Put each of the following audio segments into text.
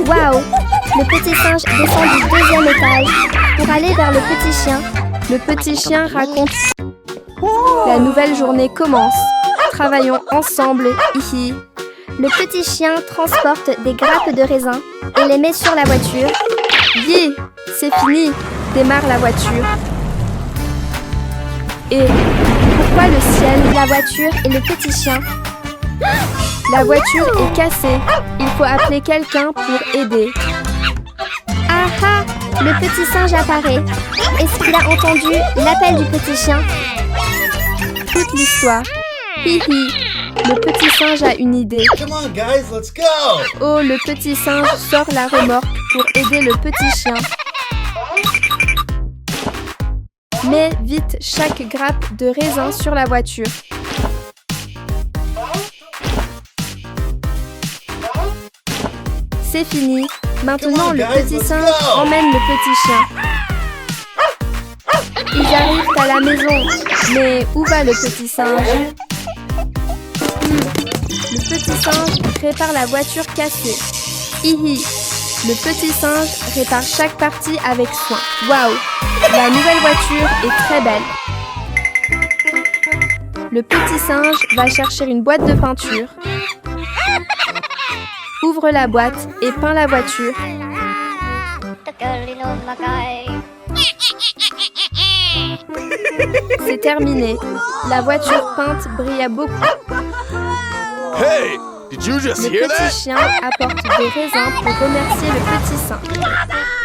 Waouh! Le petit singe descend du 2e étage pour aller vers le petit chien. Le petit chien raconte. La nouvelle journée commence. Travaillons ensemble, hihi. Le petit chien transporte des grappes de raisin et les met sur la voiture. Yeah! C'est fini! Démarre la voiture. Et pourquoi le ciel, la voiture et le petit chien? La voiture est cassée. Il faut appeler quelqu'un pour aider. Ah ah! Le petit singe apparaît. Est-ce qu'il a entendu l'appel du petit chien? Toute l'histoire. Hihi! Le petit singe a une idée. Come on, guys, let's go! Oh, le petit singe sort la remorque pour aider le petit chien. Mets vite chaque grappe de raisin sur la voiture. C'est fini. Maintenant, le petit singe emmène le petit chien. Ils arrivent à la maison. Mais où va le petit singe? Le petit singe répare la voiture cassée. Hihi. Le petit singe répare chaque partie avec soin. Waouh! La nouvelle voiture est très belle. Le petit singe va chercher une boîte de peinture. Ouvre la boîte et peint la voiture. C'est terminé. La voiture peinte brilla beaucoup. Hey, did you just Le hear petit that? chien apporte des raisins pour remercier le petit singe.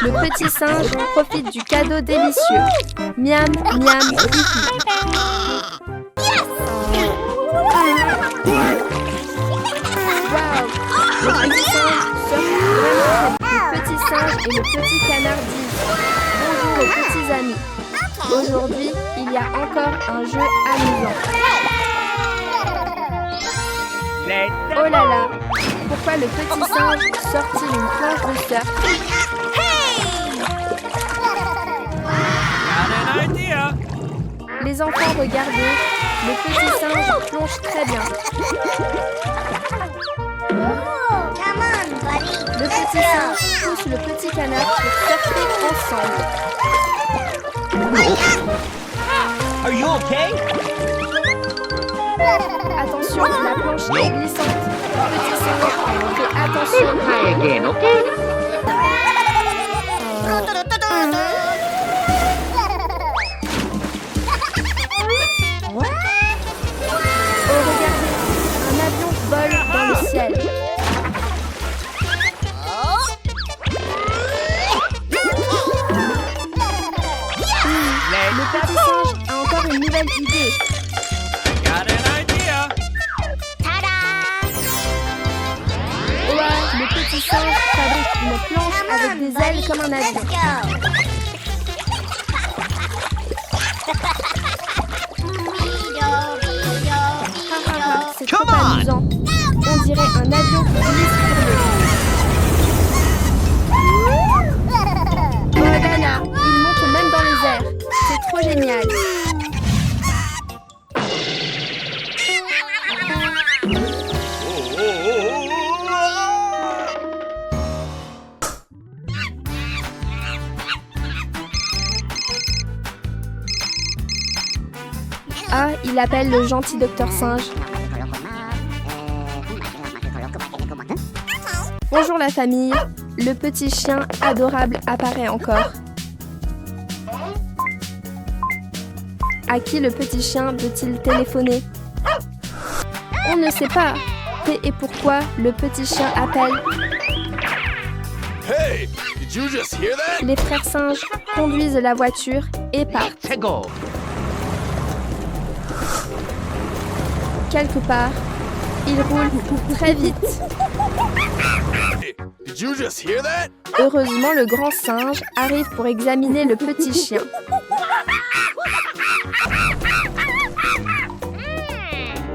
Le petit singe profite du cadeau délicieux. Miam, miam, hihi. Waouh! Le petit singe surfe vraiment très bien. Le petit singe et le petit canard disent bonjour aux petits amis. Aujourd'hui, il y a encore un jeu amusant. Oh là là! Pourquoi le petit singe sort-il une planche de surf? Got an idea. Les enfants regardez, le petit singe plonge très bien. Le petit singe pousse le petit canard pour surfer ensemble. Are you okay? Attention, la planche est glissante. Le petit singe fait attention. Try again, okay? Oh, regardez, un avion vole dans le ciel. Le petit singe a encore une nouvelle idée. Got an idea. Ouais, le petit singe fabrique une planche avec des ailes comme un avion. C'est trop Come on. amusant. On dirait un avion qui glisse sur l'eau. Oh là là, il monte même dans les airs. C'est trop génial. Ah, il appelle le gentil docteur singe. Bonjour la famille. Le petit chien adorable apparaît encore. À qui le petit chien veut-il téléphoner? On ne sait pas. Et pourquoi le petit chien appelle? Hey, did you just hear that? Les frères singes conduisent la voiture et partent. Let's go. Quelque part, ils roulent très vite. Hey, did you just hear that? Heureusement, le grand singe arrive pour examiner le petit chien.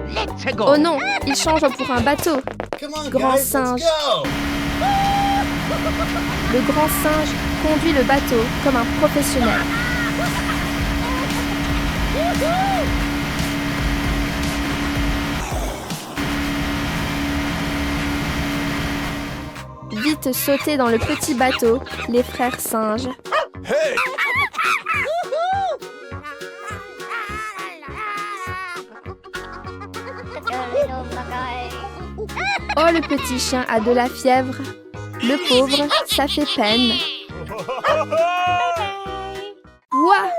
Let's go. Oh non, il change pour un bateau. Come on, Grand guys, singe. let's go! Le grand singe conduit le bateau comme un professionnel. Vite sauter dans le petit bateau, les frères singes. Hey! Oh, le petit chien a de la fièvre. Le pauvre, ça fait peine. Ouah!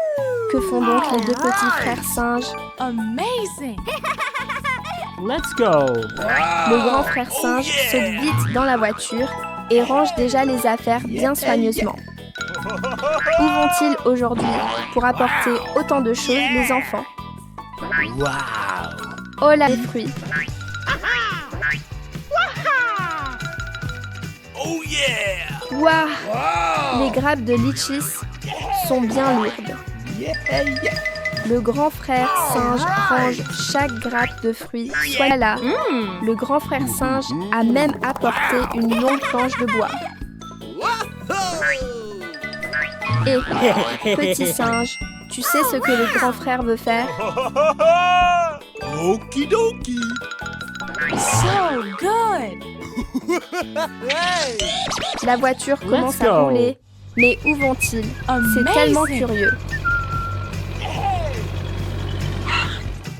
Que font donc les deux petits frères singes? Amazing! Let's go! Le grand frère singe saute vite dans la voiture et range déjà les affaires bien soigneusement. Où vont-ils aujourd'hui pour apporter autant de choses, les enfants? Oh là, les fruits! Oh yeah! Ouah! Les grappes de litchis sont bien lourdes. Le grand frère singe range chaque grappe de fruits. Soit là, le grand frère singe a même apporté une longue planche de bois. Et, petit singe, tu sais ce que le grand frère veut faire? Okidoki! So good! La voiture commence Let's à go. rouler. Mais où vont-ils? C'est tellement curieux.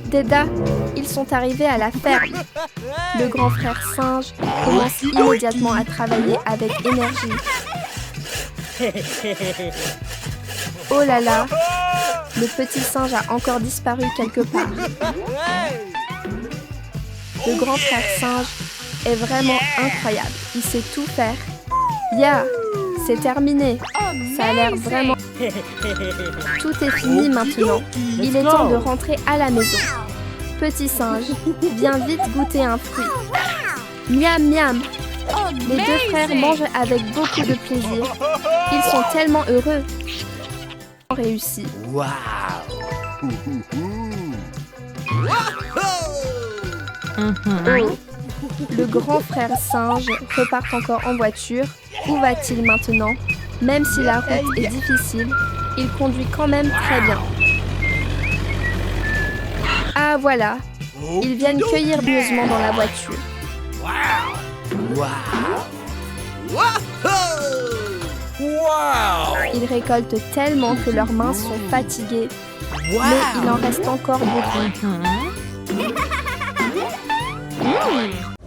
Déda, ils sont arrivés à la ferme. Le grand frère singe commence immédiatement à travailler avec énergie. Oh là là, le petit singe a encore disparu quelque part. Le grand frère singe est vraiment incroyable. Il sait tout faire. Yeah, c'est terminé. Ça a l'air vraiment... Tout est fini maintenant. Il est temps de rentrer à la maison. Petit singe, viens vite goûter un fruit. Miam miam. Les deux frères mangent avec beaucoup de plaisir. Ils sont tellement heureux. Réussi. Oh, le grand frère singe repart encore en voiture. Où va-t-il maintenant? Même si la route est difficile, il conduit quand même très bien. Ah voilà, ils viennent cueillir pieusement dans la voiture. Ils récoltent tellement que leurs mains sont fatiguées, mais il en reste encore beaucoup.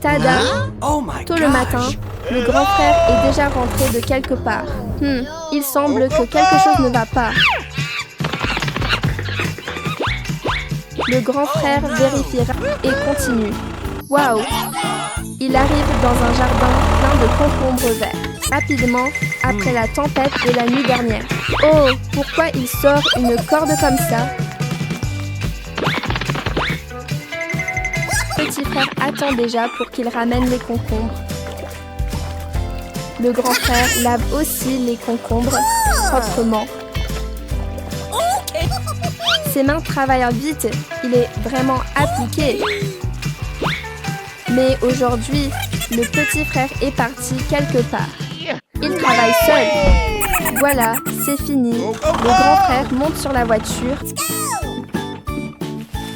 Tada! Oh my Tôt le matin, le grand frère est déjà rentré de quelque part. Il semble que quelque chose ne va pas. Le grand frère vérifiera et continue. Waouh! Il arrive dans un jardin plein de concombres verts. Rapidement, après la tempête de la nuit dernière. Oh, pourquoi il sort une corde comme ça? Petit frère attend déjà pour qu'il ramène les concombres. Le grand frère lave aussi les concombres proprement. Ses mains travaillent vite, il est vraiment appliqué. Mais aujourd'hui, le petit frère est parti quelque part. Il travaille seul. Voilà, c'est fini. Le grand frère monte sur la voiture.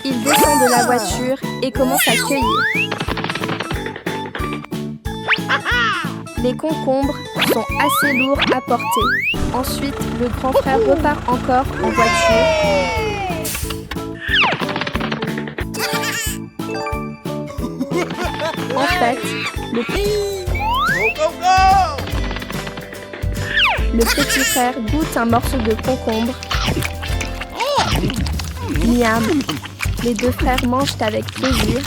Il descend de la voiture et commence à cueillir. Les concombres sont assez lourds à porter. Ensuite, le grand frère repart encore en voiture. En fait, le petit frère goûte un morceau de concombre. Miam! Les deux frères mangent avec plaisir.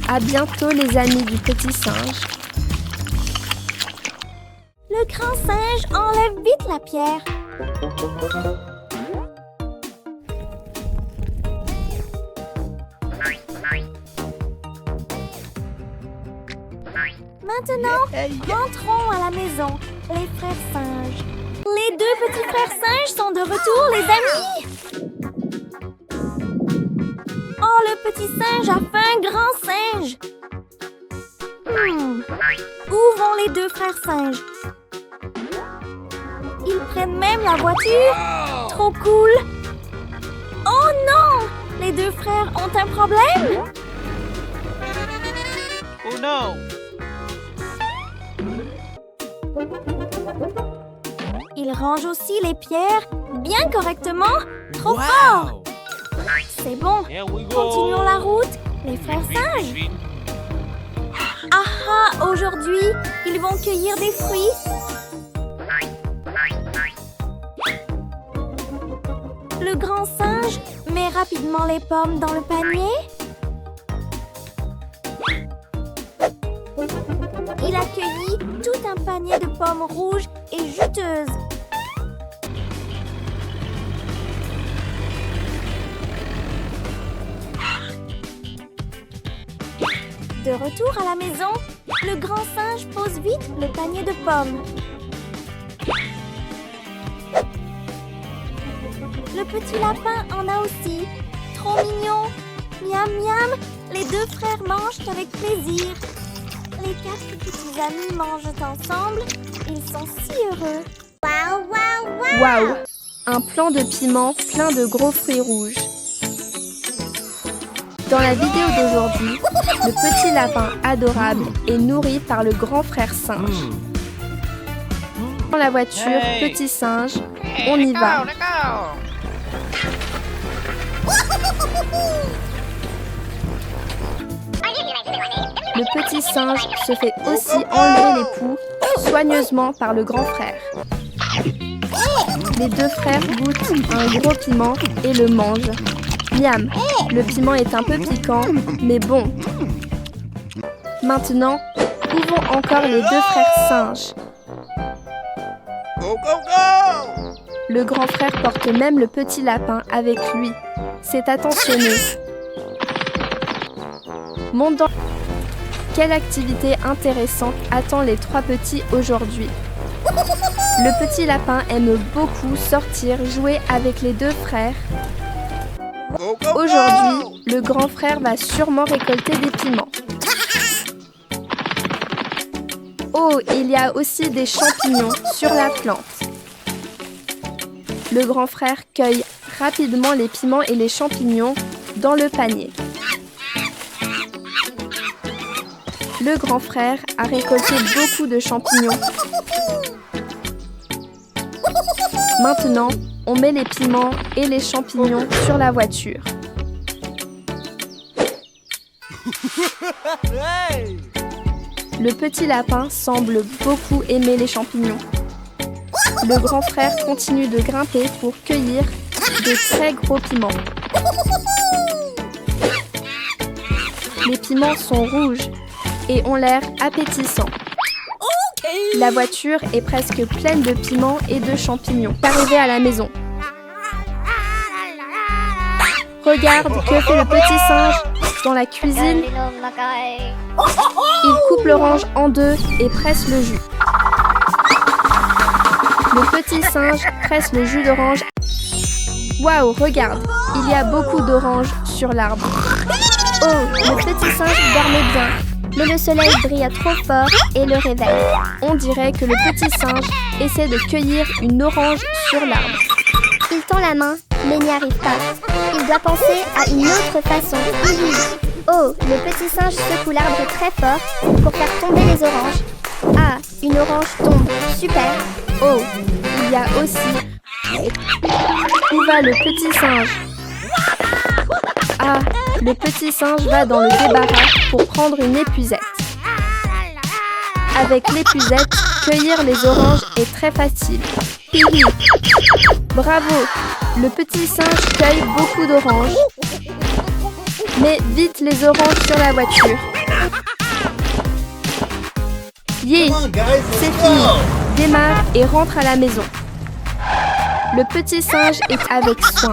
À bientôt les amis du petit singe. Le grand singe enlève vite la pierre. Maintenant, rentrons à la maison, les frères singes. Les deux petits frères singes sont de retour, les amis. Oh, le petit singe a fait un grand singe. Où vont les deux frères singes? Ils prennent même la voiture. Trop cool. Oh non! Les deux frères ont un problème? Oh no! Ils rangent aussi les pierres bien correctement. Trop fort! C'est bon. Here we go! Continuons la route, les frères singes. Ah, aujourd'hui, ils vont cueillir des fruits. Le grand singe met rapidement les pommes dans le panier. Il a cueilli tout un panier de pommes rouges et juteuses. De retour à la maison, le grand singe pose vite le panier de pommes. Le petit lapin en a aussi. Trop mignon. Miam miam, les deux frères mangent avec plaisir. Les quatre petits amis mangent ensemble. Ils sont si heureux. Waouh! Un plant de piment plein de gros fruits rouges. Dans la vidéo d'aujourd'hui, le petit lapin adorable est nourri par le grand frère singe. Dans la voiture, petit singe, on y va. Le petit singe se fait aussi enlever les poux soigneusement par le grand frère. Les deux frères goûtent un gros piment et le mangent. Miam, le piment est un peu piquant, mais bon. Maintenant, où vont encore les deux frères singes? Go, go, go! Le grand frère porte même le petit lapin avec lui. C'est attentionné. Monte dans... Quelle activité intéressante attend les trois petits aujourd'hui? Le petit lapin aime beaucoup sortir, jouer avec les deux frères. Go, go, go! Aujourd'hui, le grand frère va sûrement récolter des piments. Oh, il y a aussi des champignons sur la plante. Le grand frère cueille rapidement les piments et les champignons dans le panier. Le grand frère a récolté beaucoup de champignons. Maintenant, on met les piments et les champignons sur la voiture. Le petit lapin semble beaucoup aimer les champignons. Le grand frère continue de grimper pour cueillir de très gros piments. Les piments sont rouges et ont l'air appétissants. La voiture est presque pleine de piments et de champignons. Arrivé à la maison. Regarde que fait le petit singe dans la cuisine. Il coupe l'orange en deux et presse le jus. Le petit singe presse le jus d'orange. Waouh, regarde, il y a beaucoup d'oranges sur l'arbre. Oh, le petit singe dormait bien. Mais le soleil brilla trop fort et le réveille. On dirait que le petit singe essaie de cueillir une orange sur l'arbre. Il tend la main, mais n'y arrive pas. Il doit penser à une autre façon. Oh, le petit singe secoue l'arbre très fort pour faire tomber les oranges. Ah, une orange tombe. Super. Oh, il y a aussi... Où va le petit singe? Ah, le petit singe va dans le débarras pour prendre une épuisette. Avec l'épuisette, cueillir les oranges est très facile. Hihi. Bravo, le petit singe cueille beaucoup d'oranges. Mais vite les oranges sur la voiture. Yeah, c'est fini. Démarre et rentre à la maison. Le petit singe est avec soin.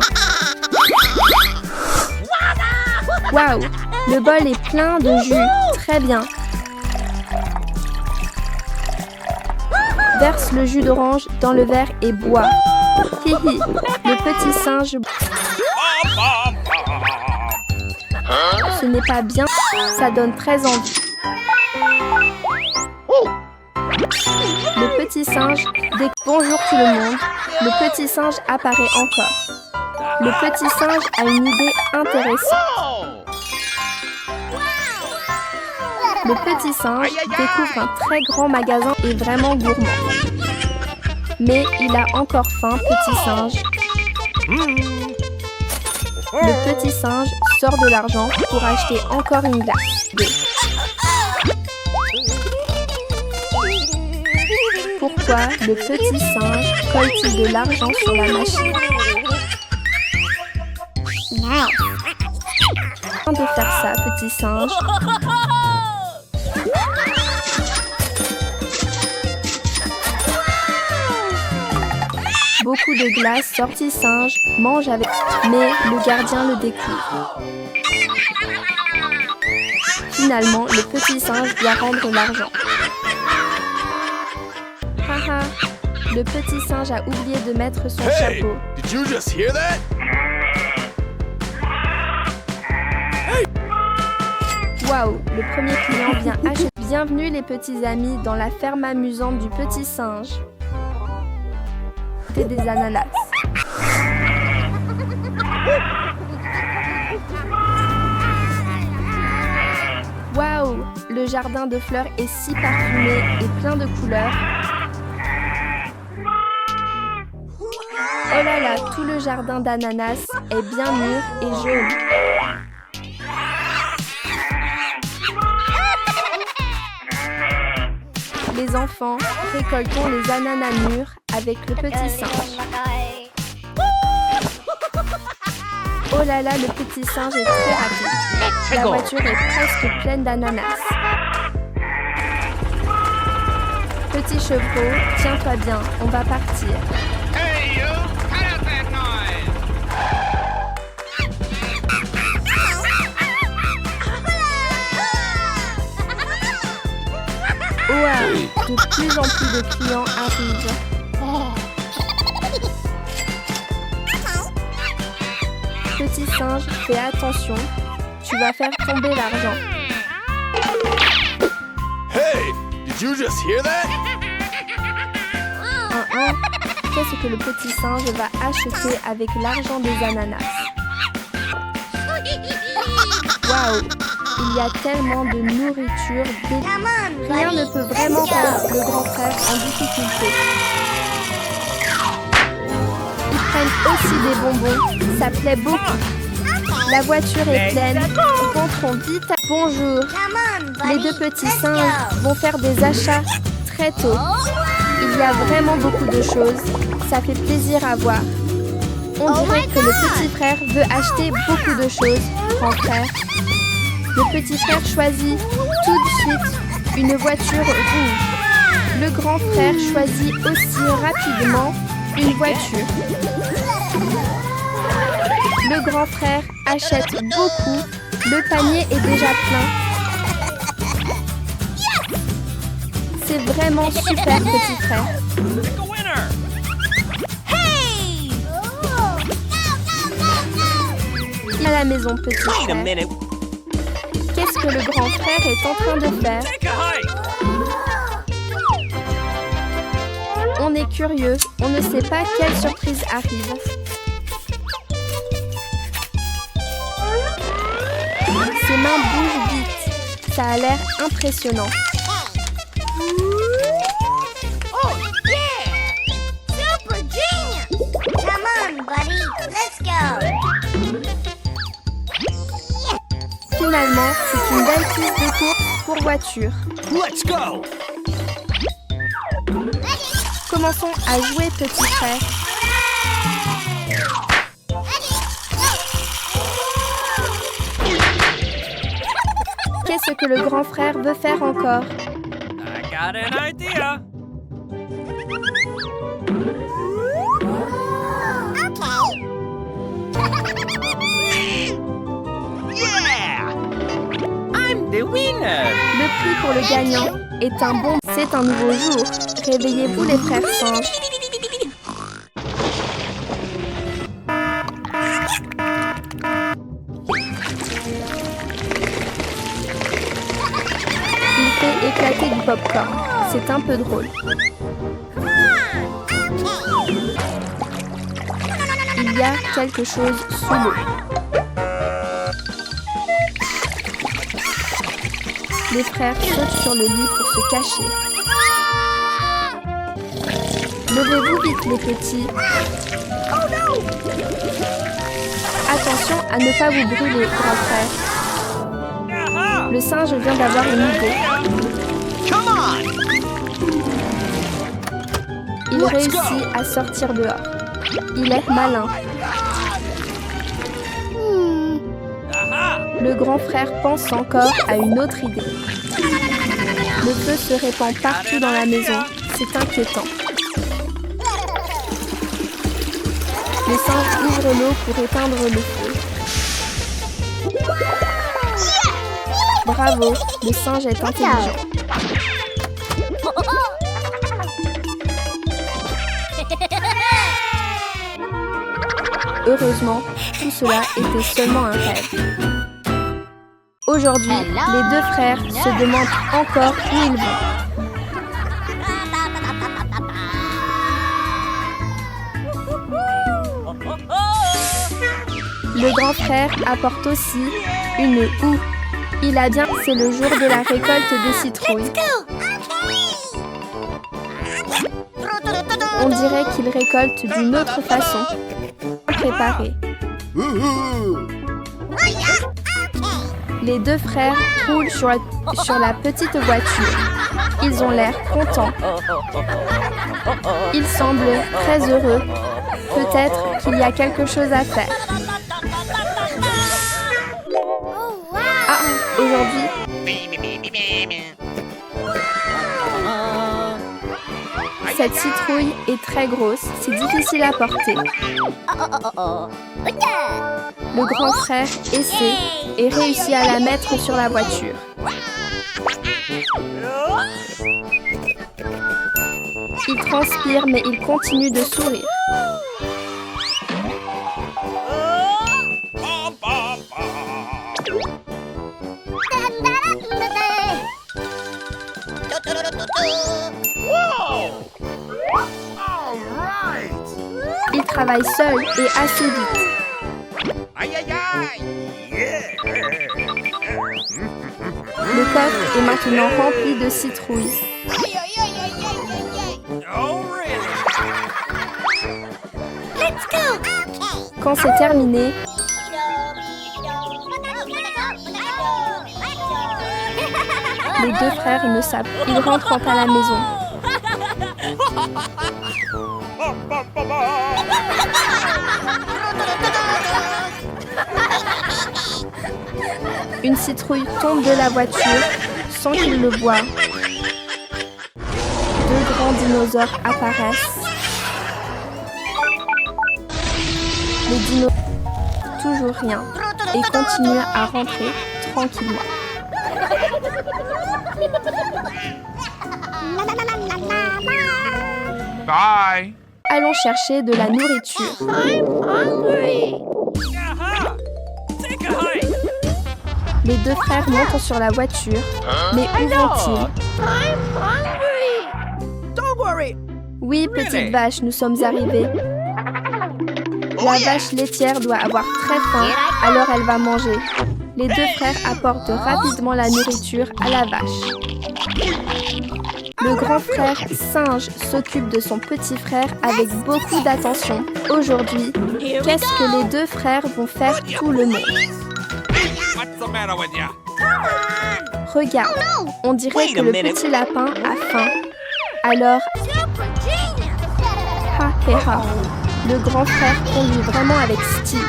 Waouh, le bol est plein de jus. Très bien. Verse le jus d'orange dans le verre et bois. Hihi, le petit singe. Ce n'est pas bien, ça donne très envie. Le petit singe dit bonjour tout le monde. Le petit singe apparaît encore. Le petit singe a une idée intéressante. Le petit singe découvre un très grand magasin et vraiment gourmand. Mais il a encore faim, petit singe. Le petit singe sort de l'argent pour acheter encore une glace. Pourquoi le petit singe colle-t-il de l'argent sur la machine? De faire ça, petit singe. Beaucoup de glace, sorti singe, mange avec... Mais le gardien le découvre. Finalement, le petit singe doit rendre l'argent. Haha, le petit singe a oublié de mettre son Hey, chapeau. did you just hear that? Waouh, le premier client vient acheter. Bienvenue les petits amis dans la ferme amusante du petit singe. C'est des ananas. Waouh, le jardin de fleurs est si parfumé et plein de couleurs. Oh là là, tout le jardin d'ananas est bien mûr et jaune. Les enfants, récoltons les ananas mûrs avec le petit singe. Oh là là, le petit singe est très rapide. La voiture est presque pleine d'ananas. Petit chevreau, tiens-toi bien, on va partir. Hey, you! Cut out that noise! Ouah, de plus en plus de clients arrivent. Petit singe, fais attention, tu vas faire tomber l'argent. Hey, did you just hear that? Qu'est-ce que le petit singe va acheter avec l'argent des ananas? Waouh, il y a tellement de nourriture, rien ne peut vraiment rendre le grand frère en difficulté. Ils prennent aussi des bonbons, ça plaît beaucoup. La voiture est pleine, rentrons vite. Bonjour, les deux petits singes vont faire des achats très tôt. Il y a vraiment beaucoup de choses, ça fait plaisir à voir. On dirait que le petit frère veut acheter beaucoup de choses, grand frère. Le petit frère choisit tout de suite une voiture rouge. Le grand frère choisit aussi rapidement une voiture. Le grand frère achète beaucoup. Le panier est déjà plein. C'est vraiment super, petit frère. À la maison, petit frère. Qu'est-ce que le grand frère est en train de faire? On est curieux, on ne sait pas quelle surprise arrive. Ses mains bougent vite, ça a l'air impressionnant. Oh, yeah! Super genius! Come on, buddy, let's go! Finalement, c'est une belle piste de course pour voiture. Let's go! Commençons à jouer, petit frère. Qu'est-ce que le grand frère veut faire encore? I got an idea. Yeah! I'm the winner! Le prix pour le gagnant est un bon... C'est un nouveau jour. Réveillez-vous les frères singes. Il fait éclater du pop-corn. C'est un peu drôle. Il y a quelque chose sous l'eau. Les frères sautent sur le lit pour se cacher. Levez-vous vite, les petits. Attention à ne pas vous brûler, grand frère. Le singe vient d'avoir une idée. Il réussit à sortir dehors. Il est malin. Le grand frère pense encore à une autre idée. Le feu se répand partout dans la maison. C'est inquiétant. Le singe ouvre l'eau pour éteindre le feu. Bravo, le singe est intelligent. Heureusement, tout cela était seulement un rêve. Aujourd'hui, les deux frères se demandent encore où ils vont. Le grand frère apporte aussi une houe. Il a bien, c'est le jour de la récolte des citrouilles. On dirait qu'il récolte d'une autre façon. Préparé. Les deux frères roulent sur la petite voiture. Ils ont l'air contents. Ils semblent très heureux. Peut-être qu'il y a quelque chose à faire. Ah, aujourd'hui, cette citrouille est très grosse, c'est difficile à porter. Le grand frère essaie et réussit à la mettre sur la voiture. Il transpire mais il continue de sourire. Il travaille seul et assez vite. Aïe aïe aïe! Le coffre est maintenant rempli de citrouilles. Oh, really? Quand c'est terminé, les deux frères ne savent. Ils rentrent à la maison. Une citrouille tombe de la voiture sans qu'il le voie. Deux grands dinosaures apparaissent. Les dinos toujours rien et continuent à rentrer tranquillement. Bye. Allons chercher de la nourriture. Aha! Take a hike! Les deux frères montent sur la voiture, mais où vont-ils? Oui, petite vache, nous sommes arrivés. La vache laitière doit avoir très faim, alors elle va manger. Les deux frères apportent rapidement la nourriture à la vache. Le grand frère singe s'occupe de son petit frère avec beaucoup d'attention. Aujourd'hui, qu'est-ce que les deux frères vont faire tout le monde? What's the matter with you? Regarde, on dirait que le petit lapin a faim. Alors, ha hé ha, le grand frère conduit vraiment avec style.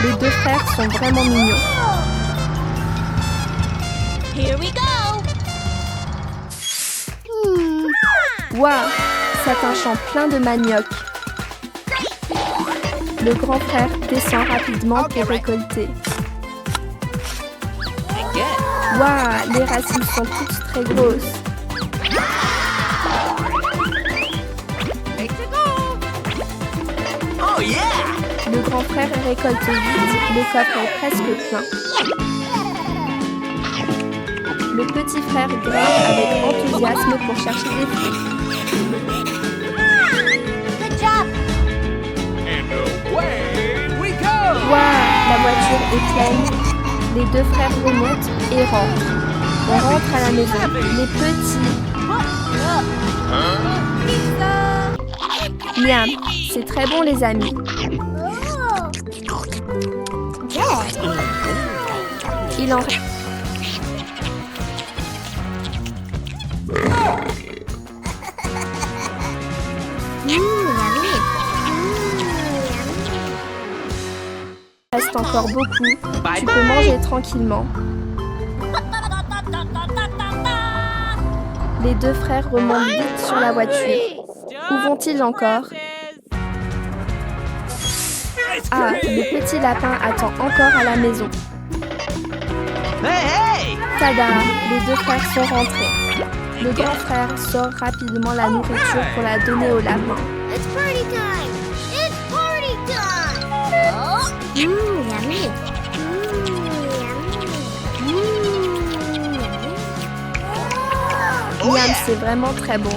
Les deux frères sont vraiment mignons. Waouh, c'est un champ plein de manioc. Le grand frère descend rapidement pour récolter. Waouh, les racines sont toutes très grosses. Oh yeah! Le grand frère récolte vite, le coffre est presque plein. Le petit frère grimpe avec enthousiasme pour chercher des fruits. Good job! And away Waouh, la voiture est pleine. Les deux frères remontent et rentrent. On rentre à la maison. Les petits. Miam, c'est très bon les amis. Il en reste. Reste encore beaucoup. Tu peux manger tranquillement. Les deux frères remontent vite sur la voiture. Où vont-ils encore? Ah, le petit lapin attend encore à la maison. Tada, les deux frères sont rentrés. Le grand frère sort rapidement la nourriture pour la donner au lapin. It's party time! It's party time! Yummy! Miam, c'est vraiment très bon.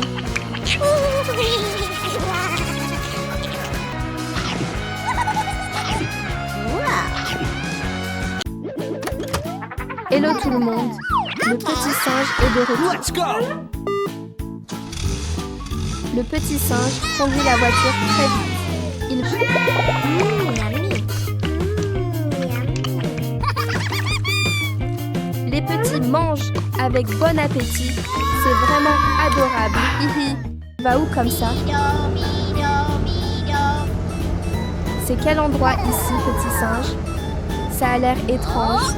Hello tout le monde. Le petit singe est de retour. Let's go! Le petit singe conduit la voiture très vite. Il... Les petits mangent avec bon appétit. C'est vraiment adorable. Hihi. Va où comme ça? C'est quel endroit ici, petit singe? Ça a l'air étrange.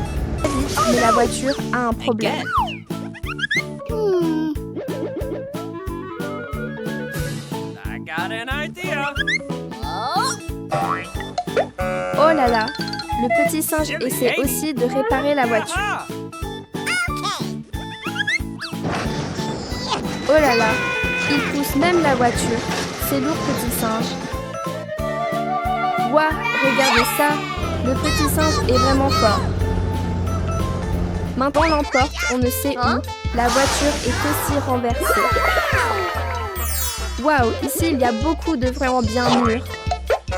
Mais la voiture a un problème. I got an idea. Oh là là! Le petit singe essaie aussi de réparer la voiture. Ah! Oh là là! Il pousse même la voiture. C'est lourd, petit singe. Ouah! Regardez ça! Le petit singe est vraiment fort. Maintenant, on l'emporte, on ne sait où. La voiture est aussi renversée. Waouh! Ici, il y a beaucoup de vraiment bien mûrs.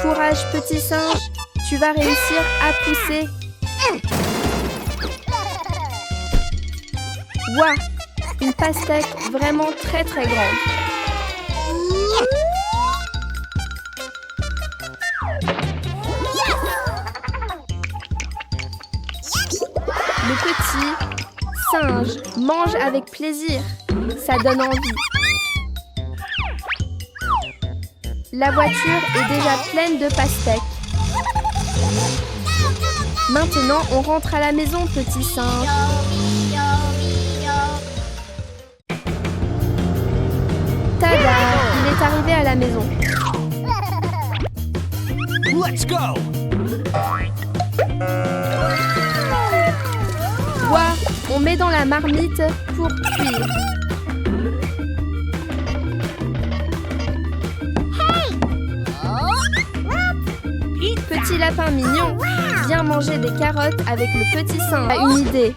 Courage, petit singe! Tu vas réussir à pousser. Waouh! Une pastèque vraiment très très grande. Le petit singe mange avec plaisir. Ça donne envie. La voiture est déjà pleine de pastèques. Maintenant, on rentre à la maison, petit singe. Tada! Il est arrivé à la maison. Let's go! Ouah, on met dans la marmite pour cuire. Petit lapin mignon, viens manger des carottes avec le petit singe. A une idée.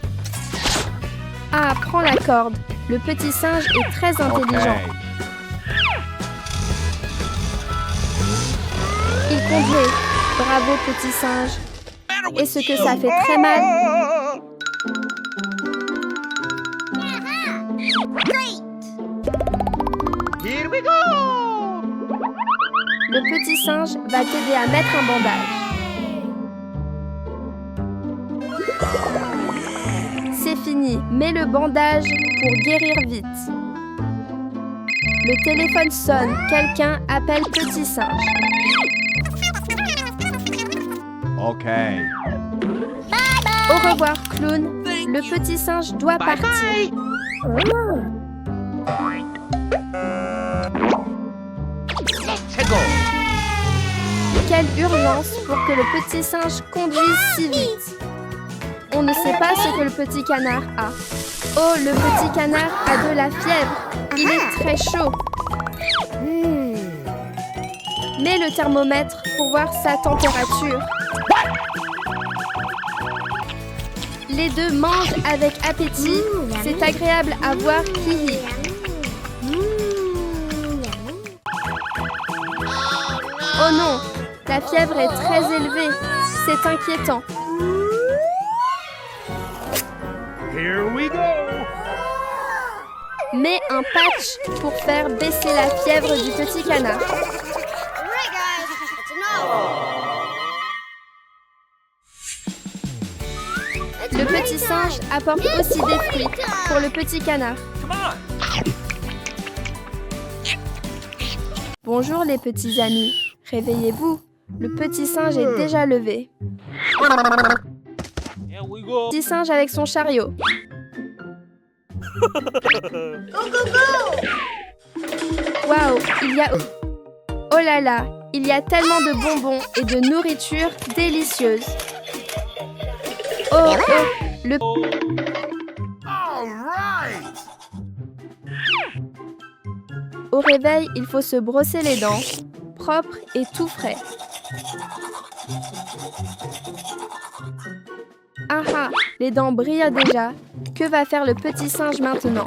Ah, prends la corde. Le petit singe est très intelligent. Il conduit. Bravo, petit singe. Et ce que ça fait très mal. Here we go! Le petit singe va t'aider à mettre un bandage. C'est fini, mets le bandage pour guérir vite. Le téléphone sonne, quelqu'un appelle petit singe. Okay. Au revoir, clown. Le petit singe doit partir. Let's go! Quelle urgence pour que le petit singe conduise si vite. On ne sait pas ce que le petit canard a. Oh, le petit canard a de la fièvre. Il est très chaud. Mets le thermomètre pour voir sa température. Les deux mangent avec appétit. C'est agréable à voir. Hihi. Oh non, la fièvre est très élevée. c'est inquiétant. Here we go. Mets un patch pour faire baisser la fièvre du petit canard. Le petit singe apporte aussi des fruits pour le petit canard. Come on. Bonjour les petits amis, réveillez-vous. Le petit singe est déjà levé. Here we go. Petit singe avec son chariot. Waouh, il y a... Oh là là, il y a tellement de bonbons et de nourriture délicieuse. Oh, oh, le... All right. Au réveil, il faut se brosser les dents, propre et tout frais. Ah ah, les dents brillent déjà. Que va faire le petit singe maintenant?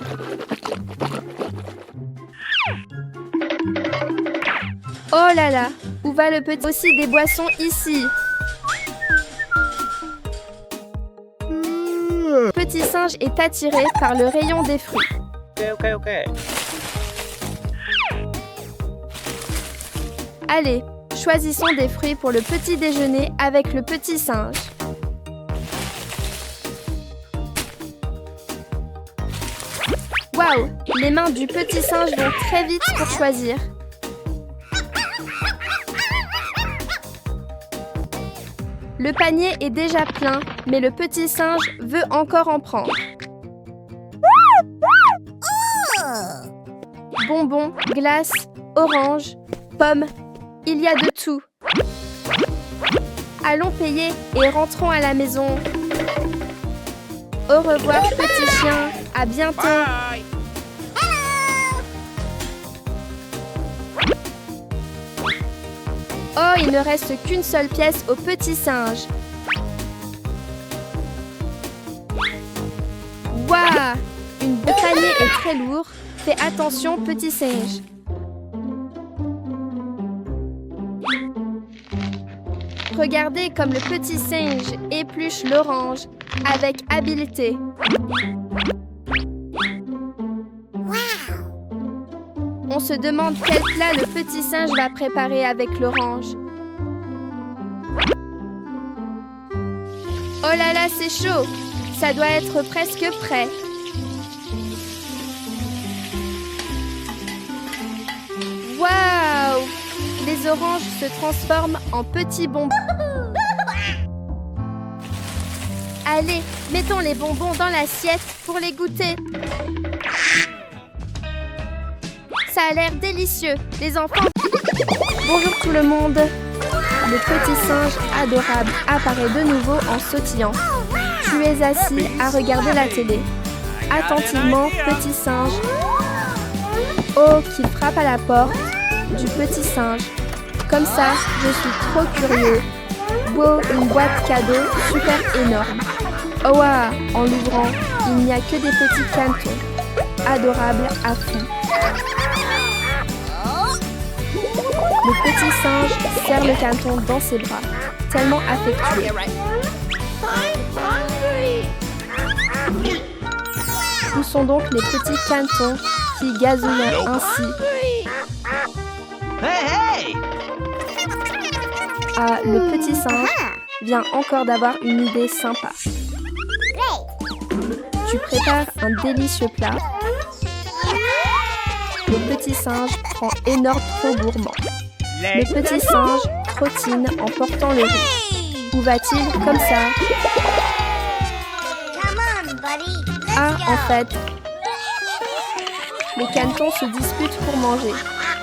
Oh là là, où va le petit? Aussi des boissons ici. Le petit singe est attiré par le rayon des fruits. Ok. Allez, choisissons des fruits pour le petit déjeuner avec le petit singe. Waouh, les mains du petit singe vont très vite pour choisir. Le panier est déjà plein, mais le petit singe veut encore en prendre. Bonbons, glaces, oranges, pommes, il y a de tout. Allons payer et rentrons à la maison. Au revoir, petit chien. À bientôt. Bye. Oh, il ne reste qu'une seule pièce au petit singe. Waouh! Le panier est très lourd. Fais attention, petit singe. Regardez comme le petit singe épluche l'orange avec habileté. On se demande quel plat le petit singe va préparer avec l'orange. Oh là là, c'est chaud! Ça doit être presque prêt. Waouh! Les oranges se transforment en petits bonbons. Allez, mettons les bonbons dans l'assiette pour les goûter. Ça a l'air délicieux, les enfants. Bonjour tout le monde. Le petit singe adorable apparaît de nouveau en sautillant. Tu es assis à regarder la télé. Attentivement, petit singe. Oh, qu'il frappe à la porte du petit singe. Comme ça, je suis trop curieux. Wow, une boîte cadeau super énorme. Oh waouh, en l'ouvrant, il n'y a que des petits cantons. Adorables à fond. Le petit singe serre le canton dans ses bras, tellement affectueux. Où sont donc les petits cantons qui gazouillent ainsi? Hey! Ah, le petit singe vient encore d'avoir une idée sympa. Tu prépares un délicieux plat. Le petit singe prend énorme trop gourmand. Le petit singe trottine en portant le riz. Où va-t-il comme ça? Ah, en fait, les cantons se disputent pour manger.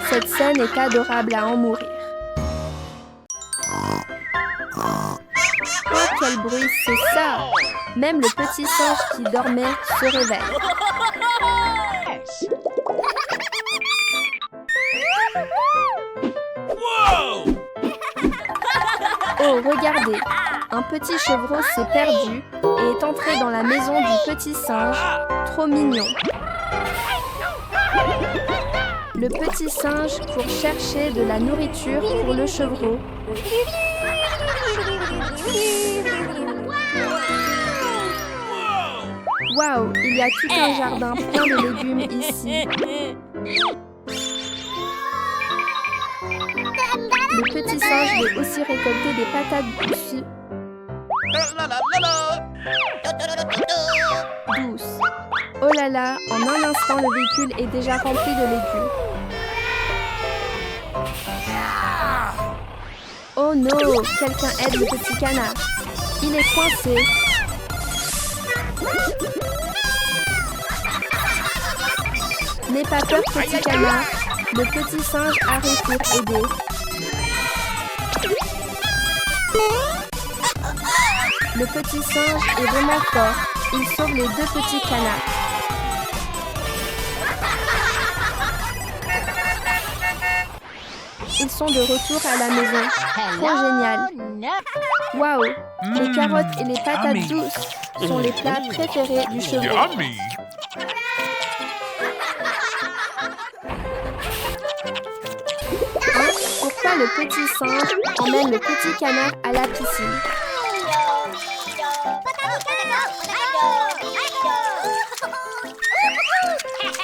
Cette scène est adorable à en mourir. Oh, quel bruit, c'est ça! Même le petit singe qui dormait se réveille. Whoa! Oh, regardez! Un petit chevreau s'est perdu et est entré dans la maison du petit singe. Trop mignon! Le petit singe court chercher de la nourriture pour le chevreau. Waouh, il y a tout un jardin plein de légumes ici. Le petit singe veut aussi récolter des patates douces. Oh là là, en un instant, le véhicule est déjà rempli de légumes. Oh non, quelqu'un aide le petit canard. Il est coincé. N'aie pas peur, petit canard. Le petit singe arrive pour aider. Le petit singe est vraiment fort. Il sauve les deux petits canards. Ils sont de retour à la maison. Trop génial. Waouh, les carottes et les patates douces sont les plats préférés du chevreuil. Yummy. Pourquoi le petit singe emmène le petit canard à la piscine?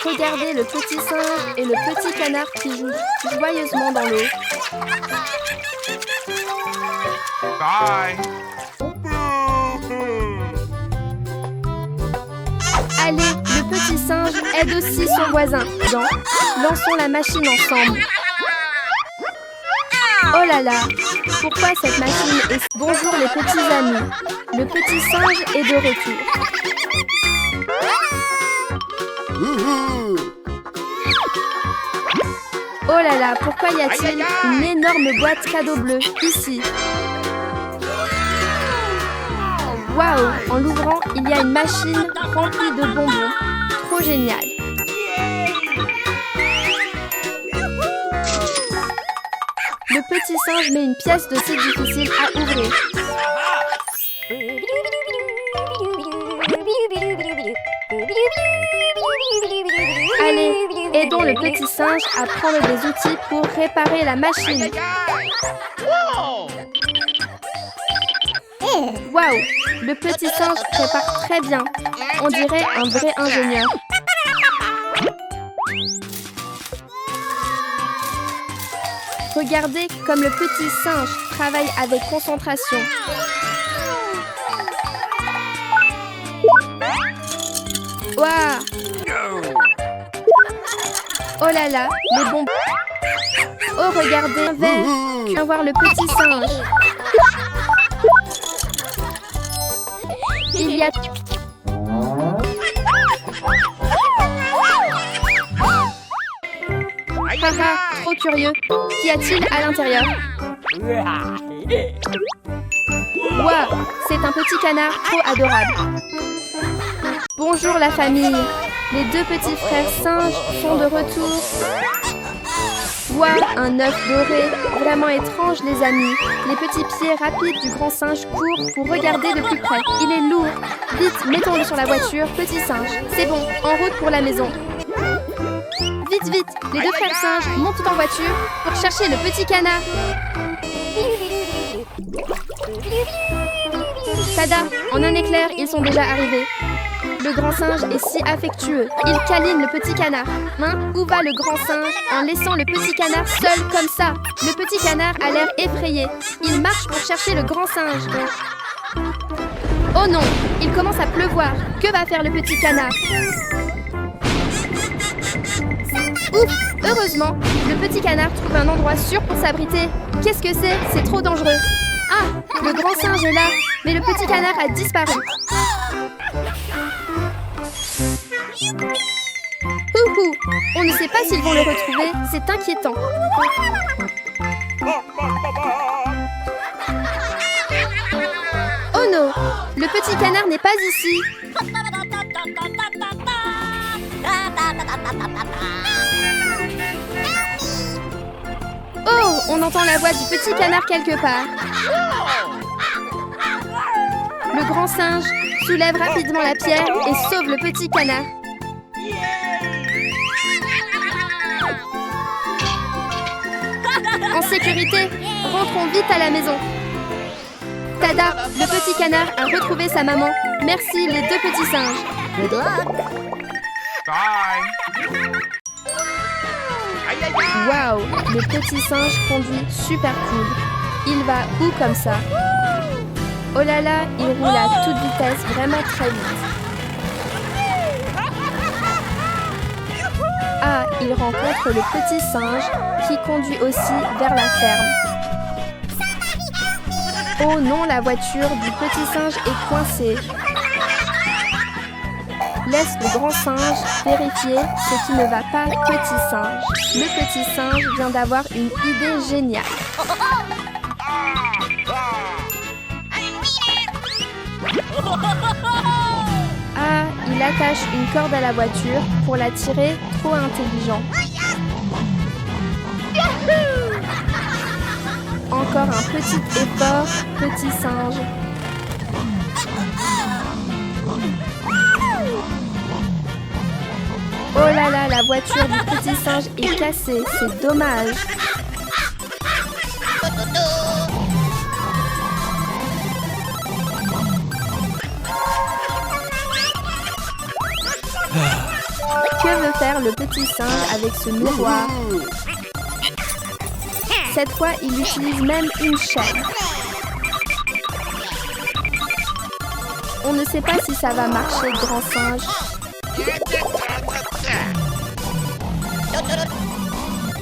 Regardez le petit singe et le petit canard qui jouent joyeusement dans l'eau. Bye. Allez, le petit singe aide aussi son voisin. Lançons la machine ensemble. Oh là là, pourquoi cette machine est... Bonjour les petits amis. Le petit singe est de retour. Oh là là, pourquoi y a-t-il une énorme boîte cadeau bleue ici? Waouh, en l'ouvrant, il y a une machine remplie de bonbons. Trop génial. Le petit singe met une pièce de si difficile à ouvrir. Allez, aidons le petit singe à prendre des outils pour réparer la machine. Waouh, le petit singe prépare très bien. On dirait un vrai ingénieur. Regardez comme le petit singe travaille avec concentration. Waouh! Oh là là, les bonbons. Oh, regardez un verre. Viens voir le petit singe. Il y a... Haha, trop curieux. Qu'y a-t-il à l'intérieur? Waouh, c'est un petit canard trop adorable. Bonjour la famille. Les deux petits frères singes sont de retour. Waouh, un œuf doré. Vraiment étrange les amis. Les petits pieds rapides du grand singe courent pour regarder de plus près. Il est lourd. Vite, mettons-le sur la voiture, petit singe. C'est bon, en route pour la maison. Vite, vite, les deux frères singes montent en voiture pour chercher le petit canard. Tada, en un éclair, ils sont déjà arrivés. Le grand singe est si affectueux. Il câline le petit canard. Hein? Où va le grand singe en laissant le petit canard seul comme ça? Le petit canard a l'air effrayé. Il marche pour chercher le grand singe. Oh non, il commence à pleuvoir. Que va faire le petit canard? Ouf! Heureusement, le petit canard trouve un endroit sûr pour s'abriter. Qu'est-ce que c'est? C'est trop dangereux. Ah! Le grand singe est là, mais le petit canard a disparu. Houhou! On ne sait pas s'ils vont le retrouver, c'est inquiétant. Oh non! Le petit canard n'est pas ici. Oh! On entend la voix du petit canard quelque part. Le grand singe soulève rapidement la pierre et sauve le petit canard. En sécurité, rentrons vite à la maison. Tada! Le petit canard a retrouvé sa maman. Merci les deux petits singes. Good luck. Waouh! Le petit singe conduit super cool. Il va où comme ça? Oh là là, il roule à toute vitesse, vraiment très vite. Ah, il rencontre le petit singe qui conduit aussi vers la ferme. Oh non, la voiture du petit singe est coincée. Laisse le grand singe vérifier ce qui ne va pas, petit singe. Le petit singe vient d'avoir une idée géniale. Ah, il attache une corde à la voiture pour la tirer, trop intelligent. Encore un petit effort, petit singe. Oh là là, la voiture du petit singe est cassée, c'est dommage. Que veut faire le petit singe avec ce miroir? Cette fois, il utilise même une chaîne. On ne sait pas si ça va marcher, grand singe.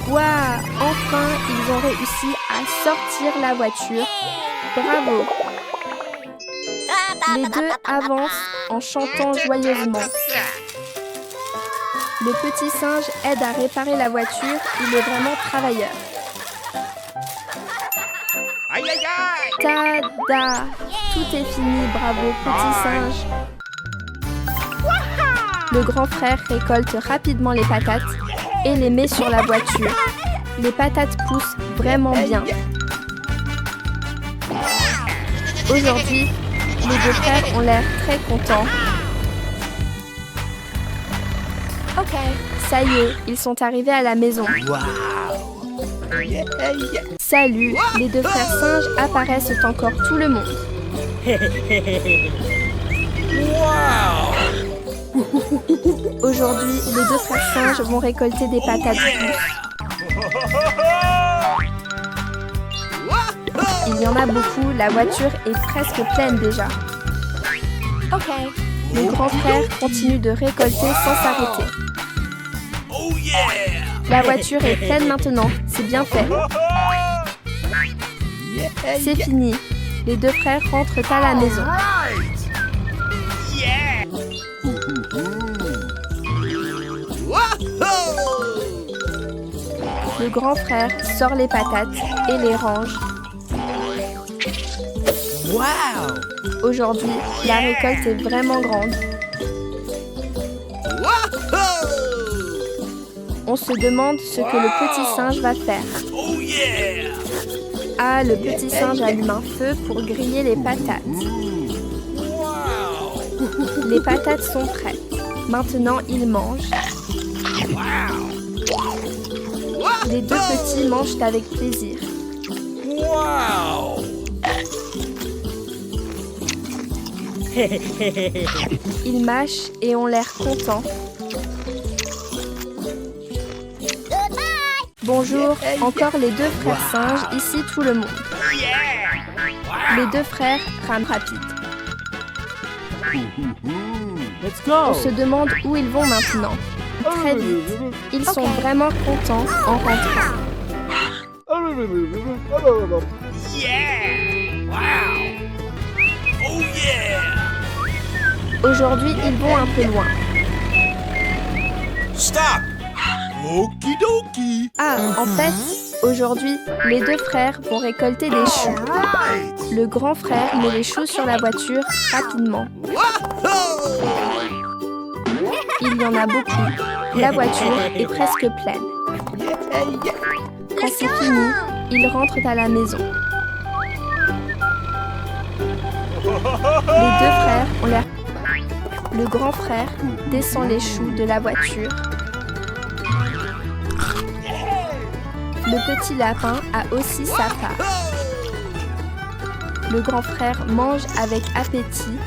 Waouh! Enfin, ils ont réussi à sortir la voiture. Bravo! Les deux avancent en chantant joyeusement. Le petit singe aide à réparer la voiture. Il est vraiment travailleur. Tada! Tout est fini, bravo petit singe. Le grand frère récolte rapidement les patates et les met sur la voiture. Les patates poussent vraiment bien. Aujourd'hui, les deux frères ont l'air très contents. Ok, ça y est, ils sont arrivés à la maison. Salut, les deux frères singes apparaissent encore tout le monde. Aujourd'hui, les deux frères singes vont récolter des patates douces. Il y en a beaucoup, la voiture est presque pleine déjà. Ok. Le grand frère continue de récolter sans s'arrêter. La voiture est pleine maintenant, c'est bien fait. C'est fini. Les deux frères rentrent à la maison. Le grand frère sort les patates et les range. Aujourd'hui, la récolte est vraiment grande. On se demande ce que le petit singe va faire. Ah, le petit singe allume un feu pour griller les patates. Les patates sont prêtes. Maintenant, il mange. Les deux petits mangent avec plaisir. Ils mâchent et ont l'air contents. Bonjour, encore les deux frères singes, ici tout le monde. Les deux frères rament rapide. On se demande où ils vont maintenant. Très vite. Ils sont vraiment contents en rentrant. Aujourd'hui, ils vont un peu loin. Stop! Okidoki! Ah, en fait, aujourd'hui, les deux frères vont récolter des choux. Le grand frère met les choux sur la voiture rapidement. Il y en a beaucoup. La voiture est presque pleine. Quand c'est fini, ils rentrent à la maison. Les deux frères ont l'air... Le grand frère descend les choux de la voiture. Le petit lapin a aussi sa part. le grand frère mange avec appétit.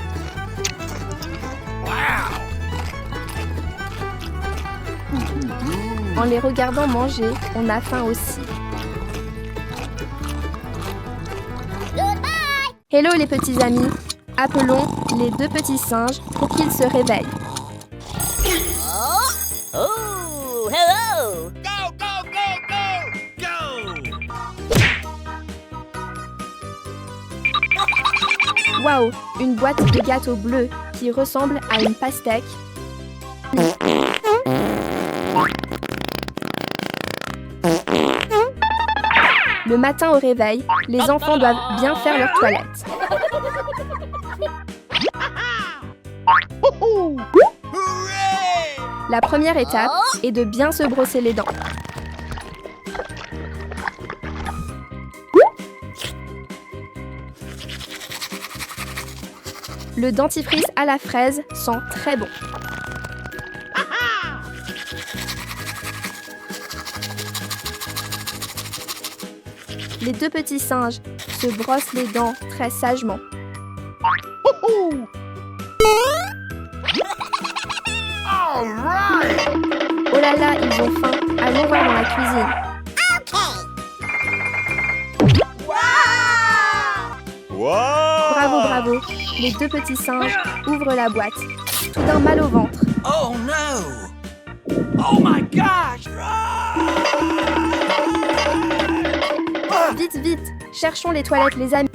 En les regardant manger, on a faim aussi. Hello les petits amis, appelons les deux petits singes pour qu'ils se réveillent. Oh, hello! Go, go, go, go! Go! Waouh, une boîte de gâteaux bleus qui ressemble à une pastèque. Le matin au réveil, les enfants doivent bien faire leur toilette. La première étape est de bien se brosser les dents. Le dentifrice à la fraise sent très bon. Les deux petits singes se brossent les dents très sagement. Oh là là, ils ont faim. Allons voir dans la cuisine. Bravo, bravo. Les deux petits singes ouvrent la boîte. Tout d'un mal au ventre. Oh no! Oh my gosh! Vite, vite. Cherchons les toilettes, les amis.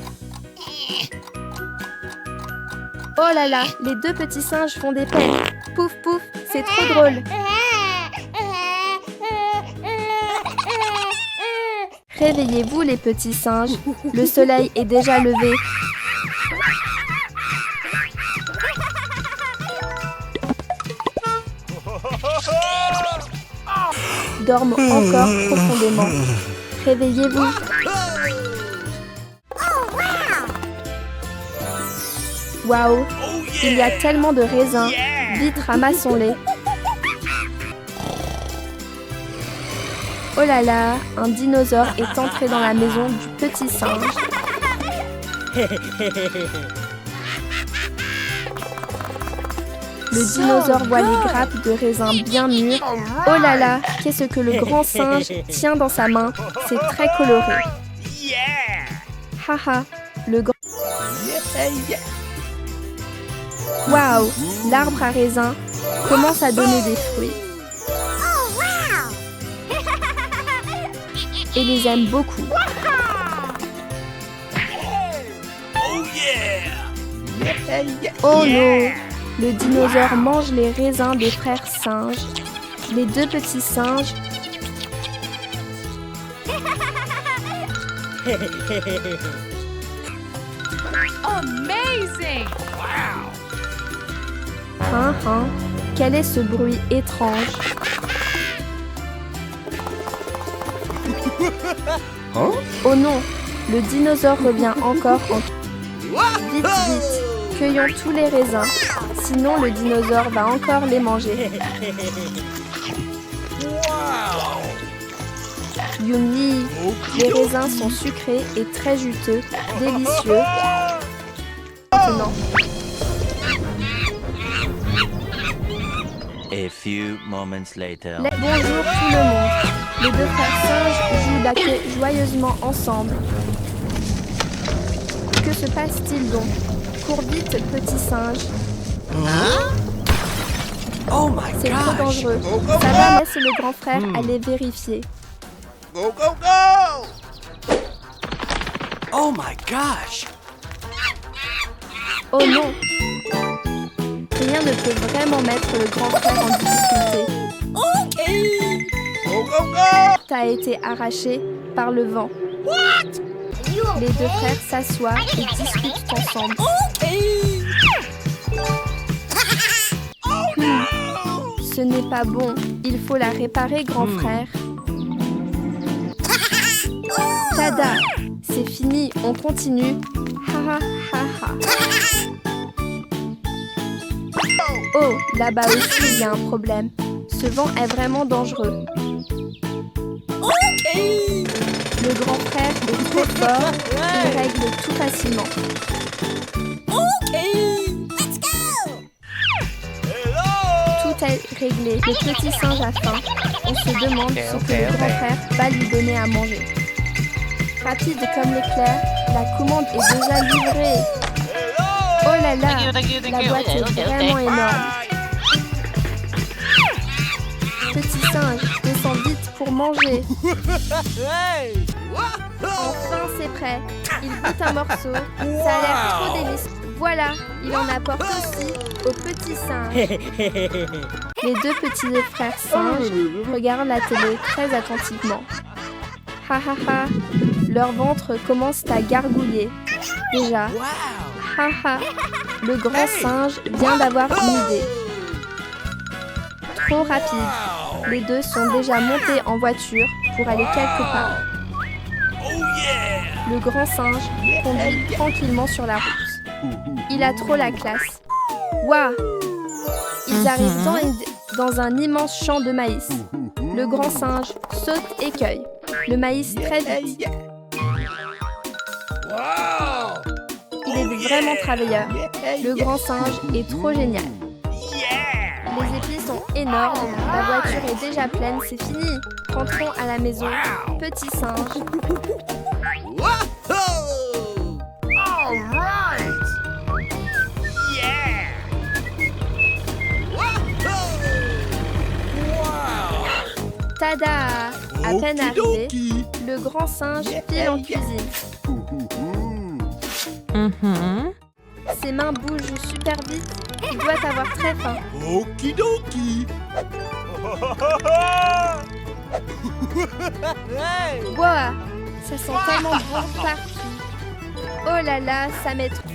Oh là là, les deux petits singes font des peines. Pouf, pouf, c'est trop drôle. Réveillez-vous les petits singes. Le soleil est déjà levé. Dorment encore profondément. Réveillez-vous. Waouh, il y a tellement de raisins. Vite, ramassons-les. Oh là là, un dinosaure est entré dans la maison du petit singe. Le dinosaure voit les grappes de raisins bien mûres. Oh là là, qu'est-ce que le grand singe tient dans sa main? C'est très coloré. Haha, le grand... Waouh, l'arbre à raisins commence à donner des fruits. Et les aime beaucoup. Oh non, le dinosaure mange les raisins des frères singes. Les deux petits singes. Amazing! Hein, hein, quel est ce bruit étrange? Oh non, le dinosaure revient encore en... Vite, vite, cueillons tous les raisins, sinon le dinosaure va encore les manger. Yummy, les raisins sont sucrés et très juteux, délicieux. Maintenant, A few moments later. bonjour tout le monde. Les deux frères singes jouent baquet joyeusement ensemble. Que se passe-t-il donc? Cours vite, petit singe. Oh my C'est trop dangereux. Ça va, laisse le grand frère aller vérifier. Go, go, go! Oh my gosh! Oh non! Rien ne peut vraiment mettre le grand frère en difficulté. Go, go, go! T'as été arraché par le vent. Les deux frères s'assoient et discutent ensemble. Ce n'est pas bon. Il faut la réparer, grand frère. Tada! C'est fini, on continue. Ha ha ha ha. Oh, là-bas aussi, il y a un problème. Ce vent est vraiment dangereux. Le grand frère est trop fort, il règle tout facilement. Tout est réglé, le petit singe a faim. On se demande ce que le grand frère va lui donner à manger. Rapide comme l'éclair, la commande est déjà livrée. Oh là là, la boîte est vraiment énorme. Petit singe, descends vite pour manger. Enfin, c'est prêt. Il goûte un morceau. Ça a l'air trop délicieux. Voilà, il en apporte aussi au petit singe. Les deux petits frères singes regardent la télé très attentivement. Ha ha ha, leur ventre commence à gargouiller. Déjà. Ha ha, le grand singe vient d'avoir une idée. Trop rapide. Les deux sont déjà montés en voiture pour aller quelque part. Le grand singe conduit tranquillement sur la route. Il a trop la classe. Waouh! Ils arrivent dans un immense champ de maïs. Le grand singe saute et cueille le maïs très vite. Il est vraiment travailleur. Le grand singe est trop génial. Les épis sont énormes. La voiture est déjà pleine, c'est fini. Rentrons à la maison. Petit singe. Tada! À peine arrivé, le grand singe file en cuisine. Ses mains bougent super vite. Il doit avoir très faim. Okidoki. Wow! Ça sent tellement bon partout. Oh là là, ça m'est trop...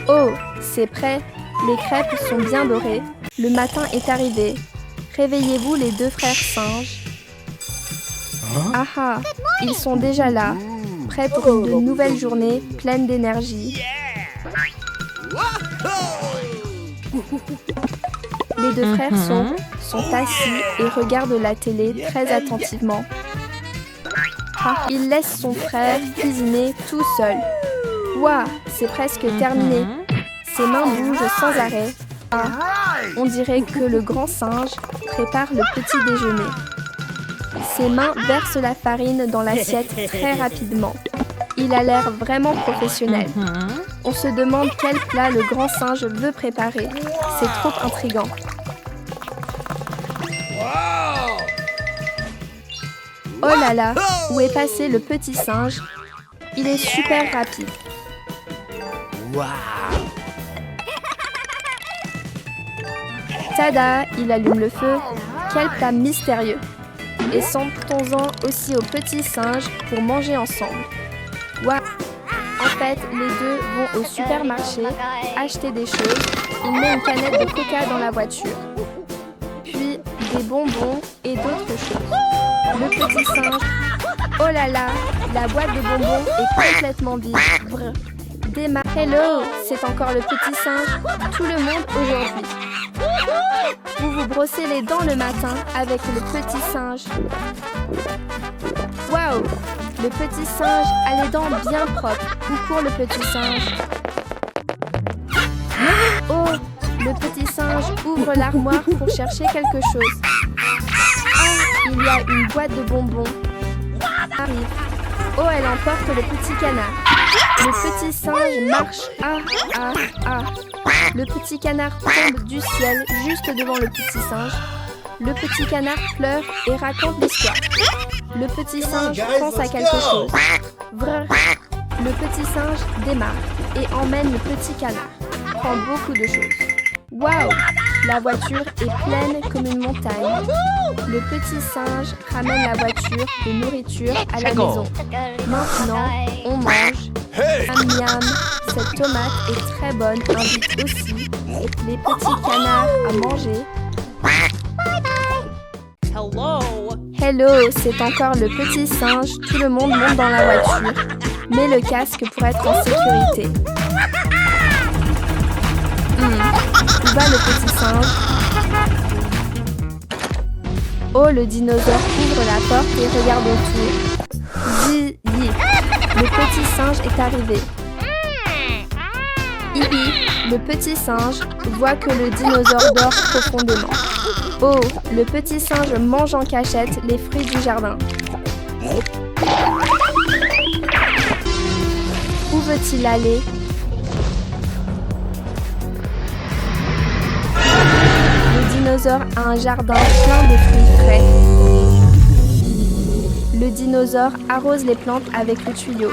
Oh, c'est prêt. Les crêpes sont bien dorées. Le matin est arrivé. Réveillez-vous les deux frères singes. Ah ah, ils sont déjà là, prêts pour une nouvelle journée pleine d'énergie. Les deux frères sont assis et regardent la télé très attentivement. Ah, il laisse son frère cuisiner tout seul. Waouh, c'est presque terminé. Ses mains bougent sans arrêt. Ah, on dirait que le grand singe prépare le petit déjeuner. Ses mains versent la farine dans l'assiette très rapidement. Il a l'air vraiment professionnel. On se demande quel plat le grand singe veut préparer. C'est trop intriguant. Oh là là, où est passé le petit singe? Il est super rapide. Tada, il allume le feu. Quel plat mystérieux. Et sentons-en aussi au petit singe pour manger ensemble. Waouh! En fait, les deux vont au supermarché acheter des choses. Il met une canette de coca dans la voiture. Puis des bonbons et d'autres choses. Le petit singe... Oh là là! La boîte de bonbons est complètement vide. Brr. Hello! C'est encore le petit singe. Tout le monde aujourd'hui. Vous vous brossez les dents le matin avec le petit singe. Waouh! Le petit singe a les dents bien propres. Où court le petit singe? Oh! Le petit singe ouvre l'armoire pour chercher quelque chose. Ah! Il y a une boîte de bonbons. Arrive. Oh, elle emporte le petit canard. Le petit singe marche. Ah, ah, ah. Le petit canard tombe du ciel juste devant le petit singe. Le petit canard pleure et raconte l'histoire. Le petit singe pense à quelque chose. Vrr. Le petit singe démarre et emmène le petit canard. Prend beaucoup de choses. Waouh! La voiture est pleine comme une montagne. Le petit singe ramène la voiture de nourriture à la maison. Maintenant, on mange. Miam miam, cette tomate est très bonne, invite aussi les petits canards à manger. Hello, c'est encore le petit singe. Tout le monde monte dans la voiture. Mets le casque pour être en sécurité. Où va le petit singe? Oh, le dinosaure ouvre la porte et regarde autour. Zi, yi. Le petit singe est arrivé. Ibi, le petit singe, voit que le dinosaure dort profondément. Oh, le petit singe mange en cachette les fruits du jardin. Où veut-il aller? Le dinosaure a un jardin plein de fruits frais. Le dinosaure arrose les plantes avec le tuyau.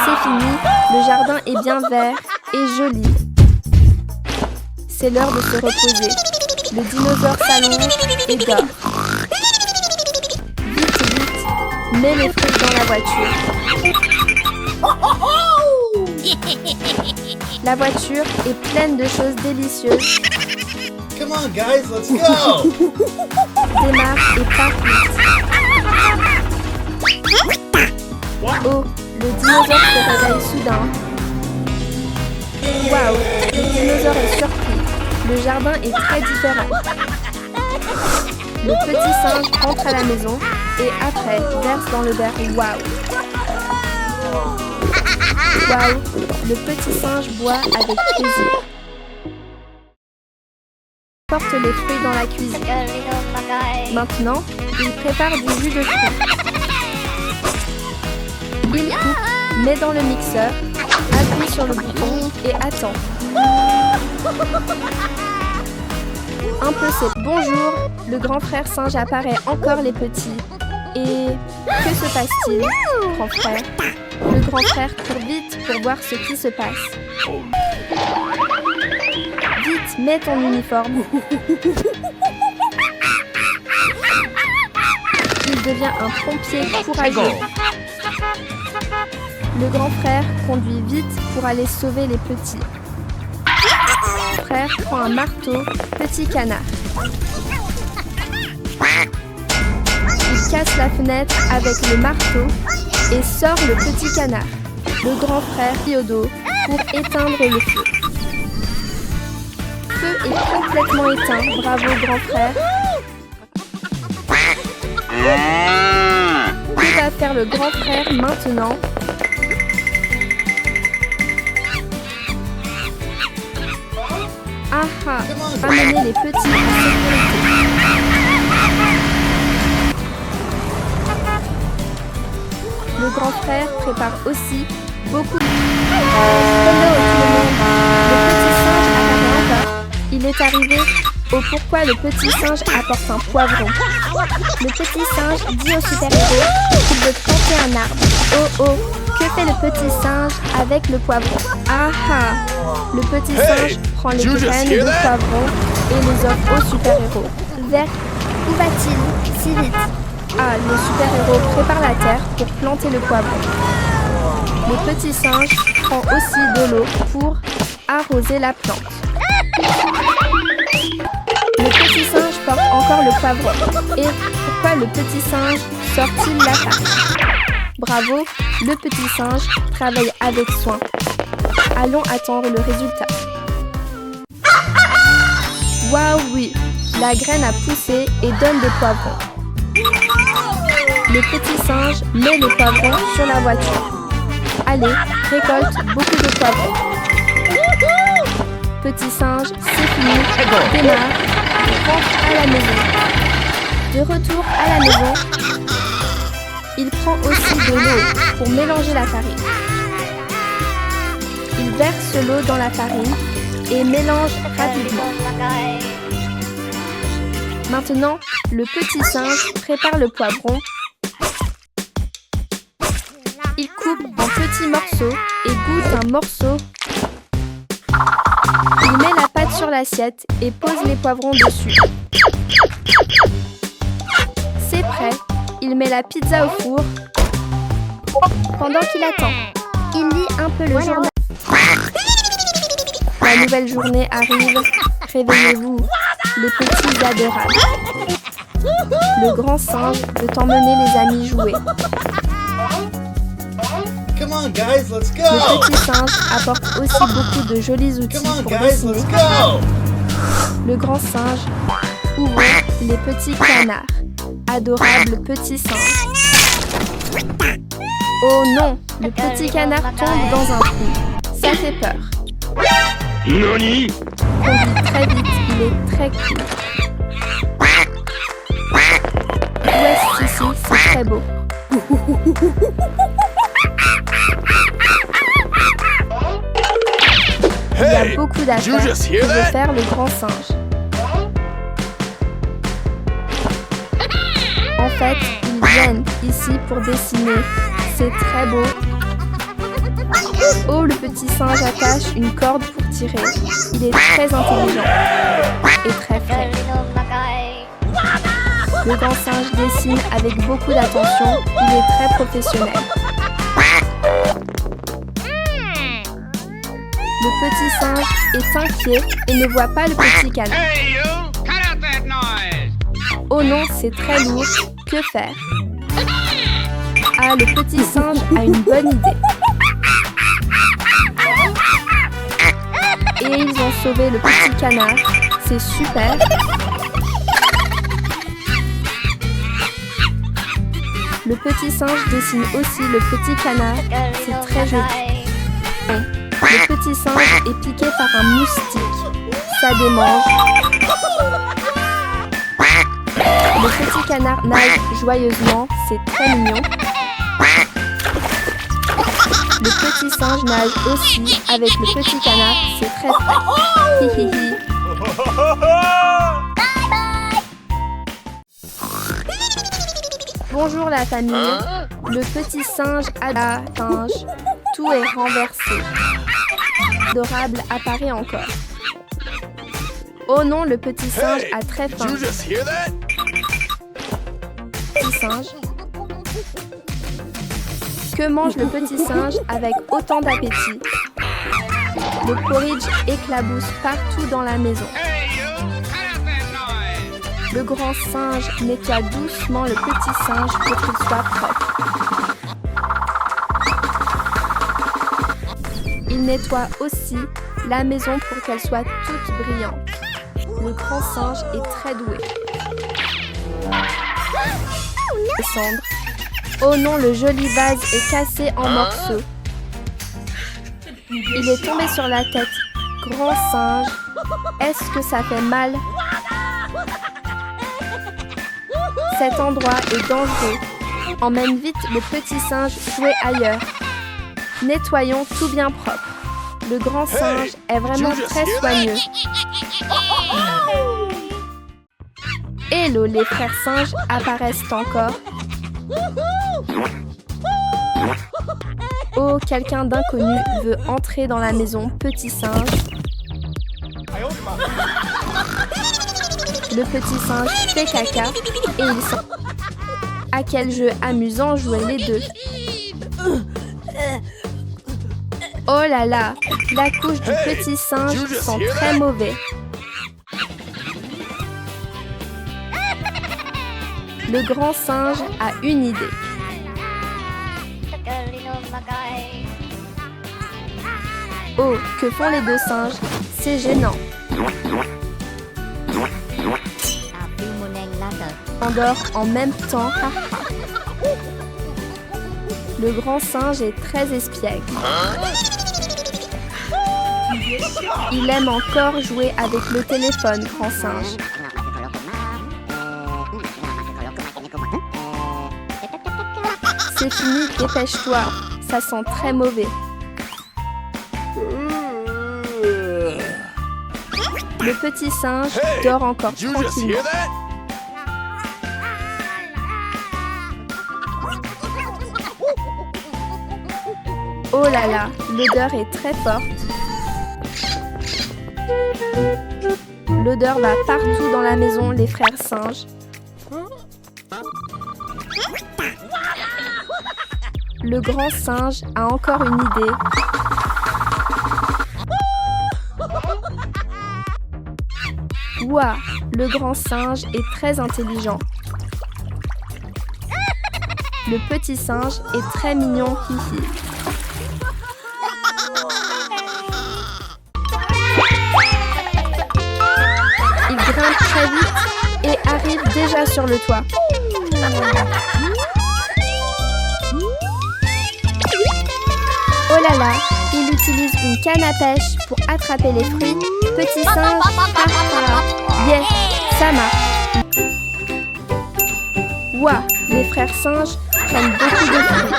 C'est fini, le jardin est bien vert et joli. C'est l'heure de se reposer. Le dinosaure s'allonge et dort. Vite, vite, mets les fruits dans la voiture. La voiture est pleine de choses délicieuses. Come on, guys, let's go! Démarre et part vite. Oh, le dinosaure se réveille soudain. Waouh, le dinosaure est surpris. Le jardin est très différent. Le petit singe rentre à la maison et après verse dans le verre. Waouh! Waouh! Le petit singe boit avec plaisir. Porte les fruits dans la cuisine. Maintenant, il prépare du jus de fruits. Il coupe, met dans le mixeur, appuie sur le bouton et attend. Un peu c'est bonjour, le grand frère singe apparaît encore les petits. Et que se passe-t-il, grand frère? Le grand frère court vite pour voir ce qui se passe. Vite, mets ton uniforme. Il devient un pompier courageux. Le grand frère conduit vite pour aller sauver les petits. Le frère prend un marteau, petit canard. Il casse la fenêtre avec le marteau et sort le petit canard. Le grand frère plie au dos pour éteindre le feu. Le feu est complètement éteint. Bravo, grand frère. Que va faire le grand frère maintenant? Ah, amener les petits en sécurité. Le grand frère prépare aussi beaucoup de... Hello tout le monde. Le petit singe apparaît encore. Il est arrivé au pourquoi le petit singe apporte un poivron. Le petit singe dit au super-héros qu'il veut planter un arbre. Oh oh, que fait le petit singe avec le poivron? Ah ah, le petit singe prend les graines de poivron et les offre au super-héros. Vers où va-t-il si vite? Ah, le super-héros prépare la terre pour planter le poivron. Le petit singe prend aussi de l'eau pour arroser la plante. Le petit singe porte encore le poivron. Et pourquoi le petit singe sort-il la tarte? Bravo, le petit singe travaille avec soin. Allons attendre le résultat. Waouh, oui, la graine a poussé et donne des poivrons. Le petit singe met les poivrons sur la voiture. Allez, récolte beaucoup de poivrons. Petit singe, c'est fini, démarre, rentre à la maison. De retour à la maison, il prend aussi de l'eau pour mélanger la farine. Il verse l'eau dans la farine et mélange rapidement. Maintenant, le petit singe prépare le poivron. Il coupe en petits morceaux et goûte un morceau. Il met la pâte sur l'assiette et pose les poivrons dessus. C'est prêt. Il met la pizza au four. Pendant qu'il attend, il lit un peu le journal. La nouvelle journée arrive. Réveillez-vous, les petits adorables. Le grand singe veut emmener les amis jouer. Come on, guys, let's go! Le petit singe apporte aussi beaucoup de jolis outils Come on, pour guys, dessiner. let's go! Le grand singe ouvre les petits canards. Adorable petit singe. Oh non, le petit canard tombe dans un trou. Ça fait peur. Nani? Conduit très vite, il est très cool. Où est-ce ici? C'est très beau. Il y a Hey, beaucoup did you d'affaires just que hear veut that? faire le grand singe. En fait, ils viennent ici pour dessiner. C'est très beau. Oh, le petit singe attache une corde pour tirer. Il est très intelligent et très frais. Le grand singe dessine avec beaucoup d'attention. Il est très professionnel. Le petit singe est inquiet et ne voit pas le petit canard. Hey, you! Cut out that noise! Oh non, c'est très lourd. Que faire? Ah, le petit singe a une bonne idée. Et ils ont sauvé le petit canard. C'est super. Le petit singe dessine aussi le petit canard. C'est très joli. Le petit singe est piqué par un moustique. Ça démange. Le petit canard nage joyeusement. C'est très mignon. Le petit singe nage aussi avec le petit canard. C'est très frais. Hi hi hi. Bonjour la famille. Le petit singe a la singe. Tout est renversé. Adorable apparaît encore. Oh non, le petit singe Hey, a très did faim. you just hear that? Petit singe. Que mange le petit singe avec autant d'appétit? Le porridge éclabousse partout dans la maison. Hey, you! Cut out that noise! Le grand singe nettoie doucement le petit singe pour qu'il soit propre. Il nettoie aussi la maison pour qu'elle soit toute brillante. Le grand singe est très doué. Descendre. Oh non, le joli vase est cassé en morceaux. Il est tombé sur la tête. Grand singe, est-ce que ça fait mal? Cet endroit est dangereux. Emmène vite le petit singe jouer ailleurs. Nettoyons tout bien propre. Le grand singe est vraiment très soigneux. Hello, les frères singes apparaissent encore. Oh, quelqu'un d'inconnu veut entrer dans la maison, petit singe. Le petit singe fait caca et il sent. À quel jeu amusant jouer les deux. Oh là là, la couche du Hey, petit singe did you just sent hear très that? mauvais. Le grand singe a une idée. Oh, que font les deux singes? C'est gênant. Endort en même temps. Le grand singe est très espiègle. Il aime encore jouer avec le téléphone, grand singe. C'est fini, dépêche-toi. Ça sent très mauvais. Le petit singe Hey, dort encore did you just tranquillement. hear that? Oh là là, l'odeur est très forte. L'odeur va partout dans la maison, les frères singes. Le grand singe a encore une idée. Ouah, le grand singe est très intelligent. Le petit singe est très mignon, hihi. très vite et arrive déjà sur le toit. Oh là là, il utilise une canne à pêche pour attraper les fruits. Petit singe, yes, ça marche. Ouah, les frères singes prennent beaucoup de fruits.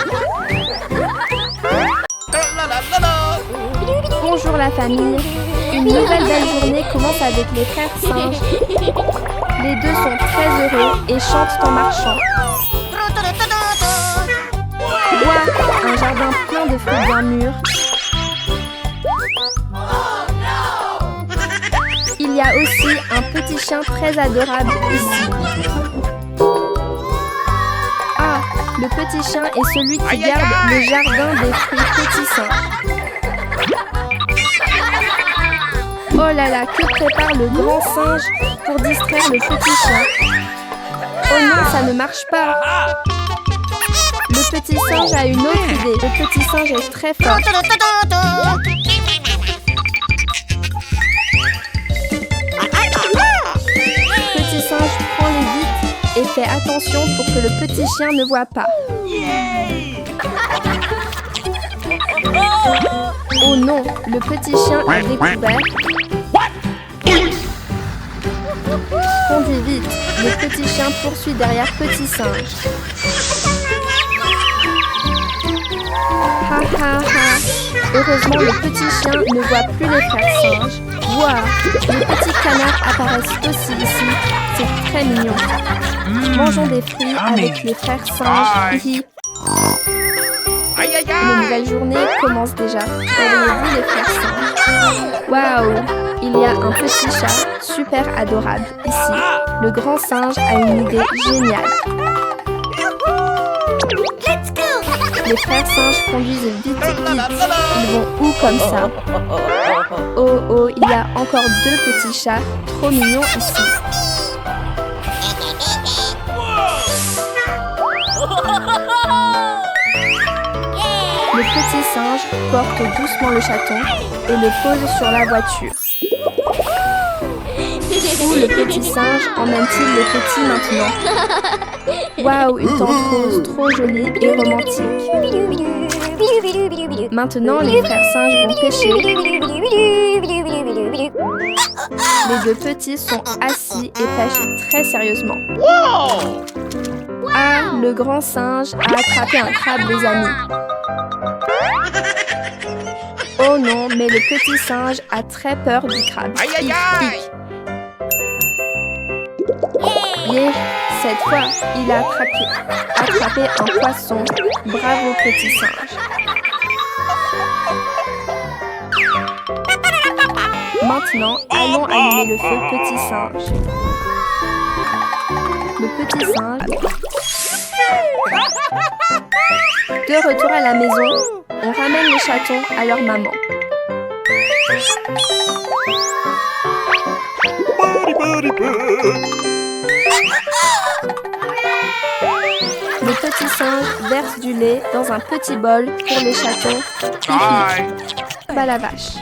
Bonjour la famille. Une nouvelle belle journée commence avec les frères singes. Les deux sont très heureux et chantent en marchant. Ouah, un jardin plein de fruits bien mûrs. Il y a aussi un petit chien très adorable ici. Ah, le petit chien est celui qui garde le jardin des fruits pétissants. Oh là là, que prépare le grand singe pour distraire le petit chien? Oh non, ça ne marche pas. Le petit singe a une autre idée. Le petit singe est très fort. Le petit singe prend les vitres et fait attention pour que le petit chien ne voit pas. Oh non, le petit chien a découvert. Fondez vite, le petit chien poursuit derrière petit singe. Ha ha ha. Heureusement, le petit chien ne voit plus les frères singes. Wow, les petits canards apparaissent aussi ici. C'est très mignon. Mangeons des fruits avec les frères singes. Hihi. Une nouvelle journée commence déjà. Réveillez-vous les frères singes. Waouh, il y a un petit chat super adorable ici. Le grand singe a une idée géniale. Les frères singes conduisent vite, vite. Ils vont où comme ça? Oh, oh, il y a encore deux petits chats trop mignons ici. Le petit singe porte doucement le chaton et le pose sur la voiture. Où le petit singe emmène-t-il le petit maintenant? Waouh, une tente rose trop jolie et romantique. Maintenant, les frères singes vont pêcher. Les deux petits sont assis et pêchent très sérieusement. Ah, le grand singe a attrapé un crabe, les amis. Oh non, mais le petit singe a très peur du crabe. Hic, hic. Yeah, cette fois, il a attrapé un poisson. Bravo, petit singe. Maintenant, allons allumer le feu, petit singe. Le petit singe. De retour à la maison, on ramène les chatons à leur maman. Le petit singe verse du lait dans un petit bol pour les chatons. Bah la vache.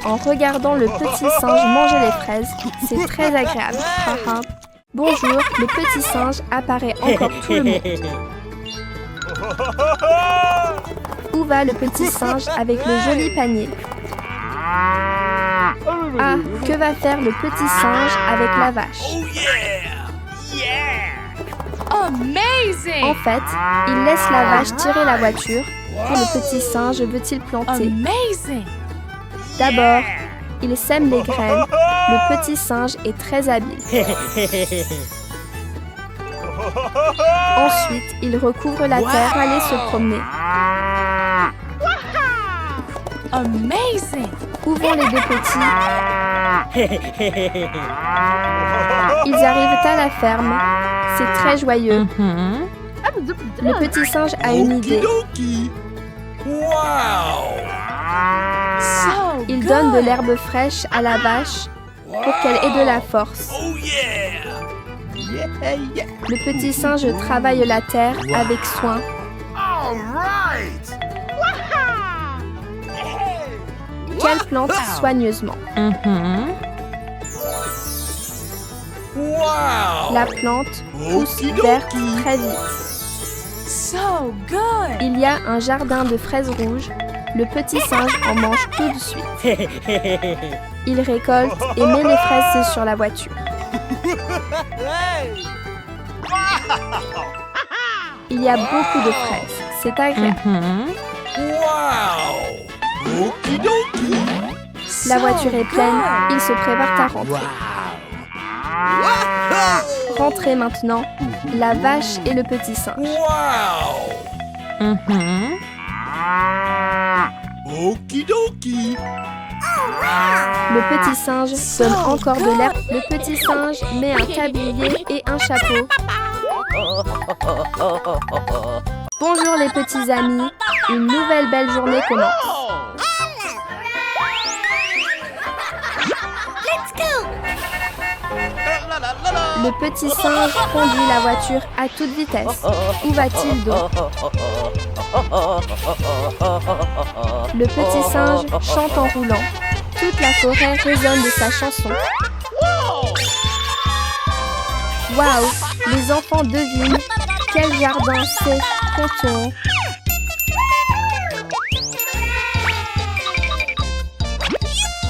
En regardant le petit singe manger les fraises, c'est très agréable. Haha. Bonjour, le petit singe apparaît encore tout le monde. Où va le petit singe avec le joli panier? Ah, que va faire le petit singe avec la vache? Amazing! En fait, il laisse la vache tirer la voiture. Que le petit singe veut-il planter? Amazing! D'abord, il sème les graines. Le petit singe est très habile. Ensuite, il recouvre la terre pour aller se promener. Amazing! Où vont les deux petits? Ils arrivent à la ferme. C'est très joyeux. Le petit singe a une idée. So Il donne de l'herbe fraîche à la vache pour qu'elle ait de la force. Le petit singe travaille la terre avec soin. Qu'elle plante soigneusement. Wow! La plante pousse verte très vite. So good. Il y a un jardin de fraises rouges. Le petit singe en mange tout de suite. Il récolte et met les fraises sur la voiture. Il y a beaucoup de fraises. C'est agréable. Wow! Okidoki! La voiture est pleine. Ils se préparent à rentrer. Rentrez maintenant. La vache et le petit singe. Wow! Okidoki! Le petit singe donne encore de l'herbe. Le petit singe met un tablier et un chapeau. Bonjour les petits amis. Une nouvelle belle journée commence. Le petit singe conduit la voiture à toute vitesse. Où va-t-il donc? Le petit singe chante en roulant. Toute la forêt résonne de sa chanson. Waouh! Les enfants devinent quel jardin c'est qu'on.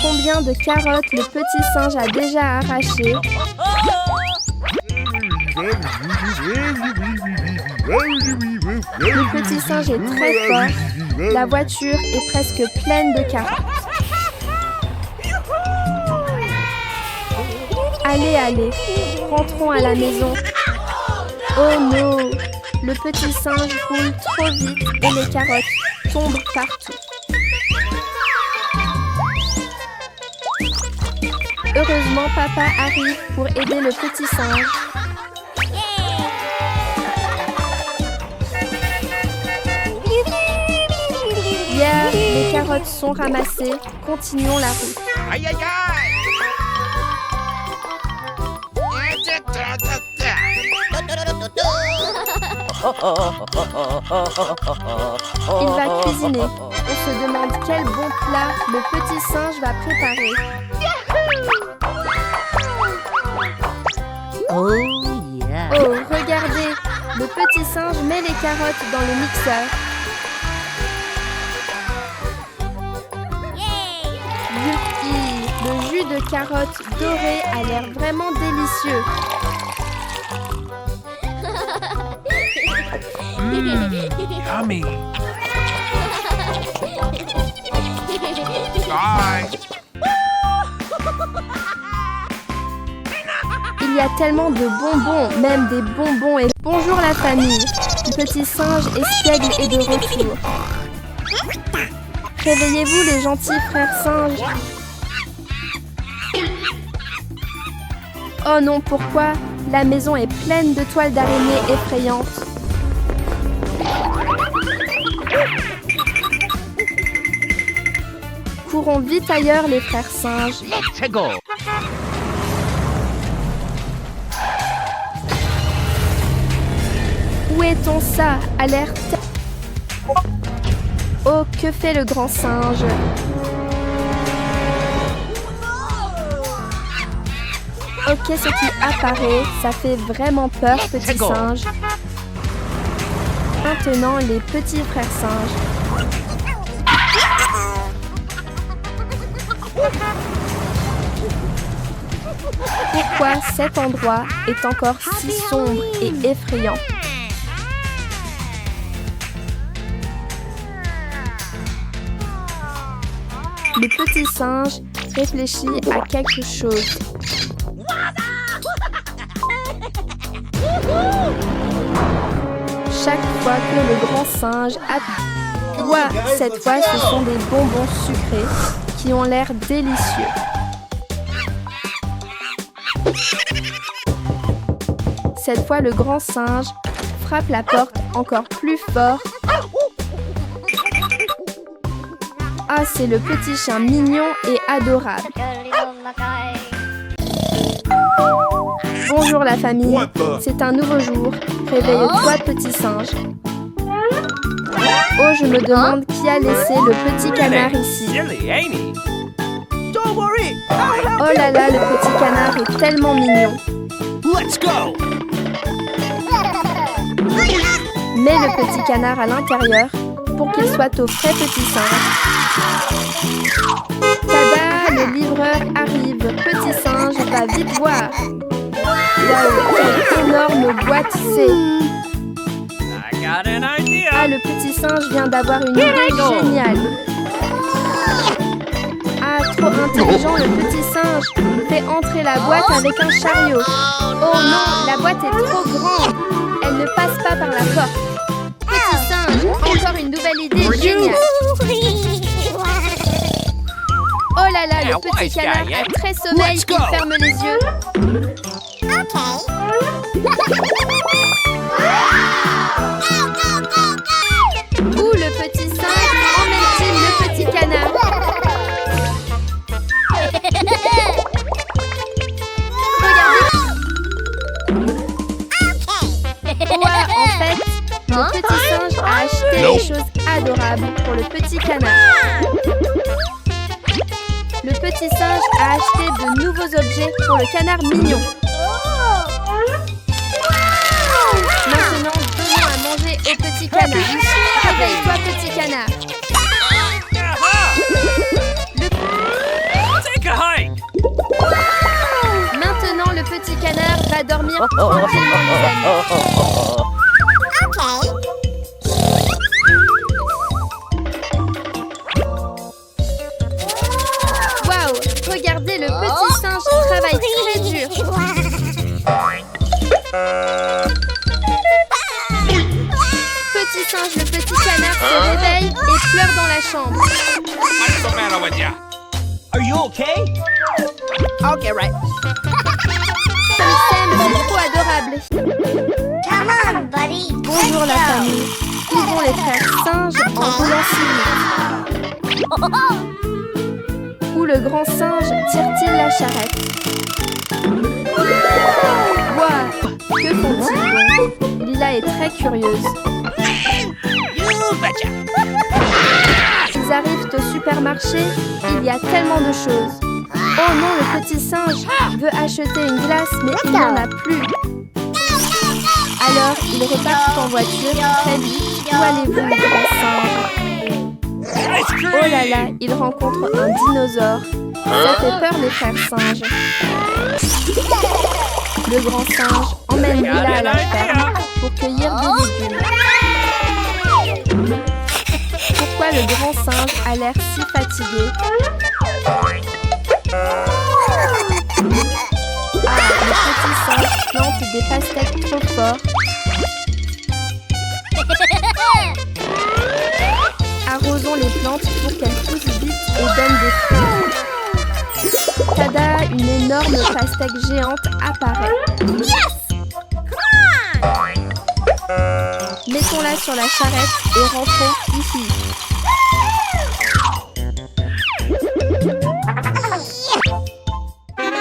Combien de carottes le petit singe a déjà arrachées? Le petit singe est très fort. La voiture est presque pleine de carottes. Allez, allez, rentrons à la maison. Oh non! Le petit singe roule trop vite et les carottes tombent partout. Heureusement, papa arrive pour aider le petit singe. Yeah, les carottes sont ramassées. Continuons la route. Aïe aïe aïe! Il va cuisiner. On se demande quel bon plat le petit singe va préparer. Oh yeah. Oh, regardez! Le petit singe met les carottes dans le mixeur. Youpi! Le jus de carottes dorées a l'air vraiment délicieux. Yummy! Bye! Il y a tellement de bonbons, même des bonbons et... Bonjour la famille! Le petit singe espiègle est de retour. Réveillez-vous les gentils frères singes. Oh non, pourquoi? La maison est pleine de toiles d'araignée effrayantes. Courons vite ailleurs les frères singes. Let's go! Où est-on ça? Alerte! Oh, que fait le grand singe? Ok, ce qui apparaît, ça fait vraiment peur, petit singe. Maintenant, les petits frères singes. Pourquoi cet endroit est encore si sombre et effrayant? Le petit singe réfléchit à quelque chose. Chaque fois que le grand singe aboie, cette fois ce sont des bonbons sucrés qui ont l'air délicieux. Cette fois le grand singe frappe la porte encore plus fort. Ah, c'est le petit chien mignon et adorable. Bonjour la famille, c'est un nouveau jour. Réveille-toi petit singe. Oh, je me demande qui a laissé le petit canard ici. Silly, ain't he? Don't worry! Oh là là, le petit canard est tellement mignon. Let's go! Mets le petit canard à l'intérieur pour qu'il soit au frais petit singe. Tada, le livreur arrive. Petit singe va vite voir. Waouh, quelle énorme boîte c'est. I got an idea! Ah, le petit singe vient d'avoir une idée géniale. Ah, trop intelligent, le petit singe fait entrer la boîte avec un chariot. Oh non, la boîte est trop grande. Elle ne passe pas par la porte. Petit singe, encore une nouvelle idée géniale. Oh là là, le petit canard a très sommeil, il ferme les yeux. Où le petit singe emmène-t-il le petit canard? Regardez. Ouais, en fait, le petit singe a acheté des choses adorables pour le petit canard. Le petit singe a acheté de nouveaux objets pour le canard mignon. Maintenant, donnons à manger au petit canard. Réveille-toi, petit canard. Take a hike! Maintenant, le petit canard va dormir tranquillement, les amis. Waouh, regardez, le petit singe travaille très dur. Petit singe, le petit canard se réveille et pleure dans la chambre. What's the matter with ya? Are you okay? Okay, right. Comme ils s'aiment, c'est trop adorable. Come on, buddy. Bonjour la famille. Où vont les frères singes en roulant si vite? Où le grand singe tire-t-il la charrette? Waouh, que font-ils donc? Lila est très curieuse. Ils arrivent au supermarché, il y a tellement de choses. Oh non, le petit singe veut acheter une glace, mais il n'en a plus. Alors, ils repartent en voiture très vite. Où allez-vous, le grand singe? Oh là là, ils rencontrent un dinosaure. Ça fait peur, les frères singes. Le grand singe emmène Lila à la ferme pour cueillir des légumes. Pourquoi le grand singe a l'air si fatigué? Ah, le petit singe plante des pastèques trop fort. Arrosons les plantes pour qu'elles poussent vite et donnent des fruits. Tada, une énorme pastèque géante apparaît. Mettons-la sur la charrette et rentrons ici.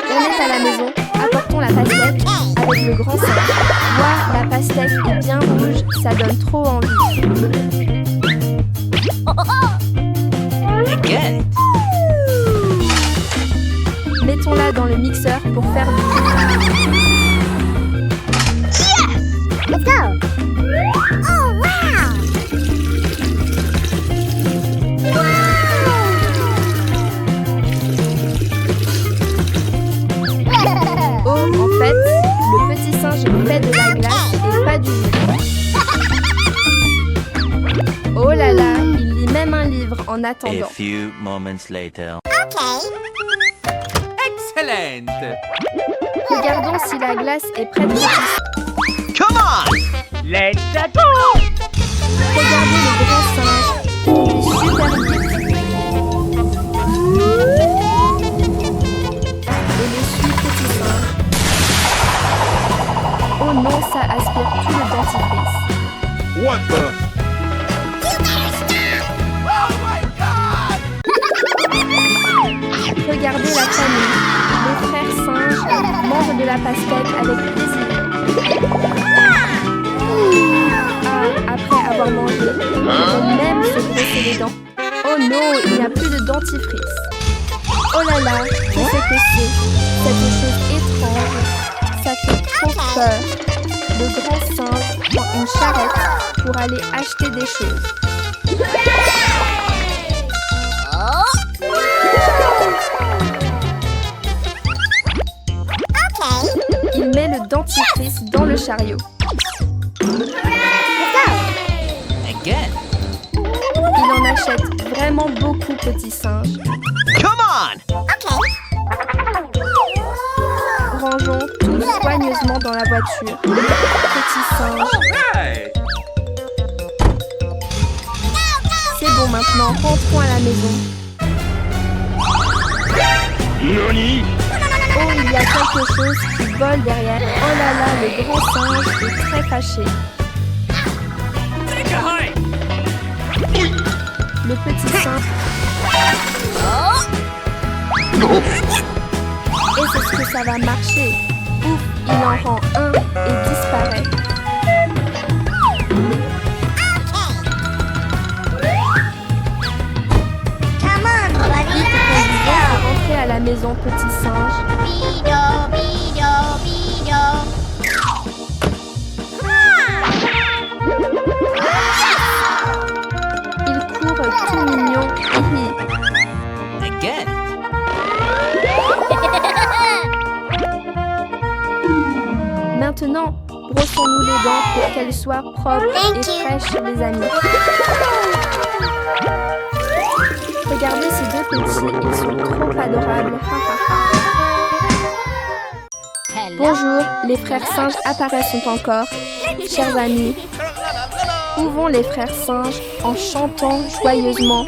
On est à la maison, apportons la pastèque avec le grand singe. Ouah, la pastèque est bien rouge, ça donne trop envie. Mettons-la dans le mixeur pour faire du thé. Let's go. Oh, wow. Oh, en fait, le petit singe fait de la glace et pas du jus. Oh là là, il lit même un livre en A attendant. few moments later. Excellent! Regardons si la glace est prête pour tisser. Come on! Let's go! Regardez le grand singe. Il est super vite. Et le suit petit singe. Oh non, ça aspire tout le dentifrice. What the? Regardez la famille. Les frères singes mangent de la pastèque avec plaisir. Ah, après avoir mangé, ils vont même se brosser les dents. Oh non, il n'y a plus de dentifrice. Oh là là, qu'est-ce que c'est? Cette chose étrange. Ça fait trop peur. Le grand singe prend une charrette pour aller acheter des choses. Il met le dentifrice dans le chariot. Again. Il en achète vraiment beaucoup, petit singe. Come on! Rangeons tout soigneusement dans la voiture. Petit singe. Hey! C'est bon maintenant, rentrons à la maison. Nani? Oh, il y a quelque chose qui vole derrière. Oh là là, le grand singe est très fâché. Take a hike! Le petit singe. Et c'est ce que ça va marcher. Ouf, il en rend un et disparaît. Come on, buddy, let's go. Rentrez à la maison, petit singe. Bido, bido, bido. Il court tout mignon. Hihi. Again. Maintenant, brossons-nous les dents pour qu'elles soient propres Thank et you. fraîches, les amis. Regardez ces deux petits, ils sont trop adorables. Ha, ha, ha. Bonjour, les frères singes apparaissent encore. Chers amis, où vont les frères singes en chantant joyeusement?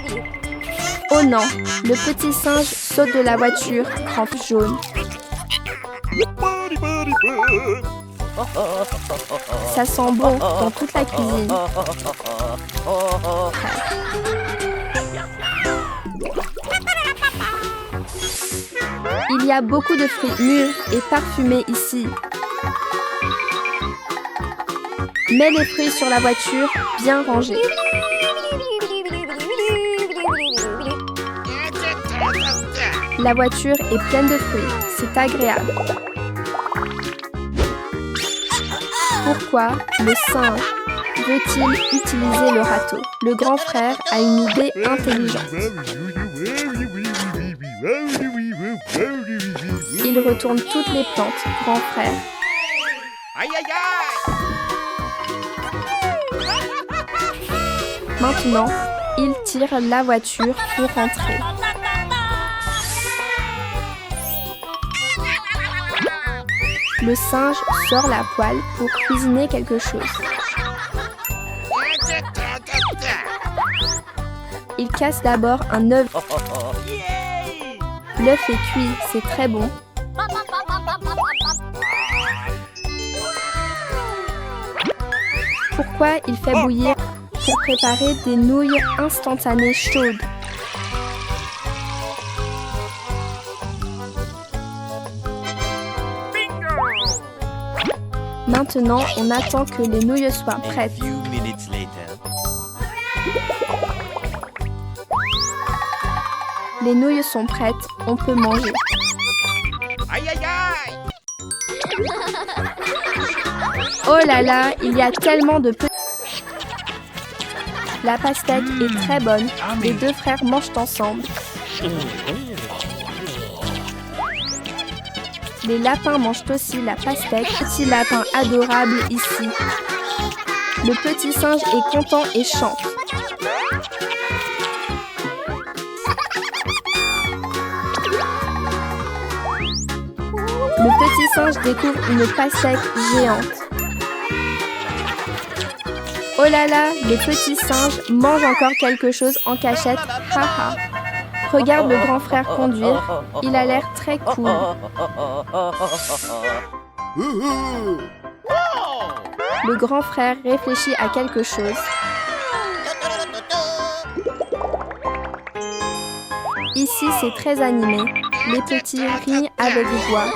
Oh non, le petit singe saute de la voiture, crampe jaune. Ça sent bon dans toute la cuisine. Il y a beaucoup de fruits mûrs et parfumés ici. Mets les fruits sur la voiture, bien rangés. La voiture est pleine de fruits, c'est agréable. Pourquoi le singe veut-il utiliser le râteau? Le grand frère a une idée intelligente. Il retourne toutes les plantes, grand frère. Aïe aïe aïe! Maintenant, il tire la voiture pour rentrer. Le singe sort la poêle pour cuisiner quelque chose. Il casse d'abord un œuf. L'œuf est cuit, c'est très bon. Pourquoi il fait bouillir? Pour préparer des nouilles instantanées chaudes. Maintenant, on attend que les nouilles soient A prêtes. few minutes later. Les nouilles sont prêtes, on peut manger. Aïe aïe aïe! Oh là là, il y a tellement de petits... La pastèque est très bonne. Les deux frères mangent ensemble. Les lapins mangent aussi la pastèque. Petit lapin adorable ici. Le petit singe est content et chante. Le petit singe découvre une pastèque géante. Oh là là, le petit singe mange encore quelque chose en cachette. Haha. Regarde le grand frère conduire. Il a l'air très cool. Le grand frère réfléchit à quelque chose. Ici, c'est très animé. Les petits rient avec joie.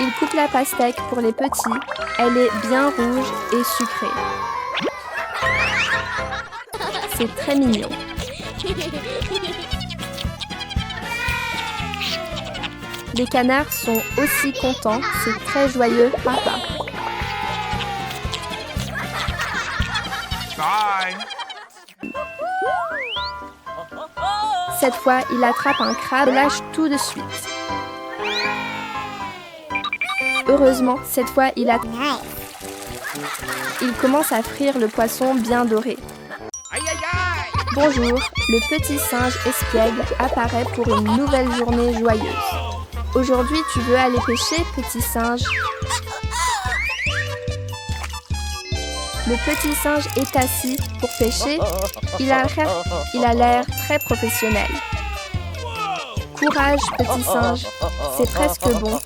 Il coupe la pastèque pour les petits. Elle est bien rouge et sucrée. C'est très mignon. Les canards sont aussi contents, c'est très joyeux. Papa. Cette fois, il attrape un crabe et lâche tout de suite. Heureusement, cette fois, il commence à frire le poisson bien doré. Bonjour, le petit singe espiègle apparaît pour une nouvelle journée joyeuse. Aujourd'hui, tu veux aller pêcher, petit singe? Le petit singe est assis pour pêcher. Il a l'air très professionnel. Courage, petit singe, c'est presque bon.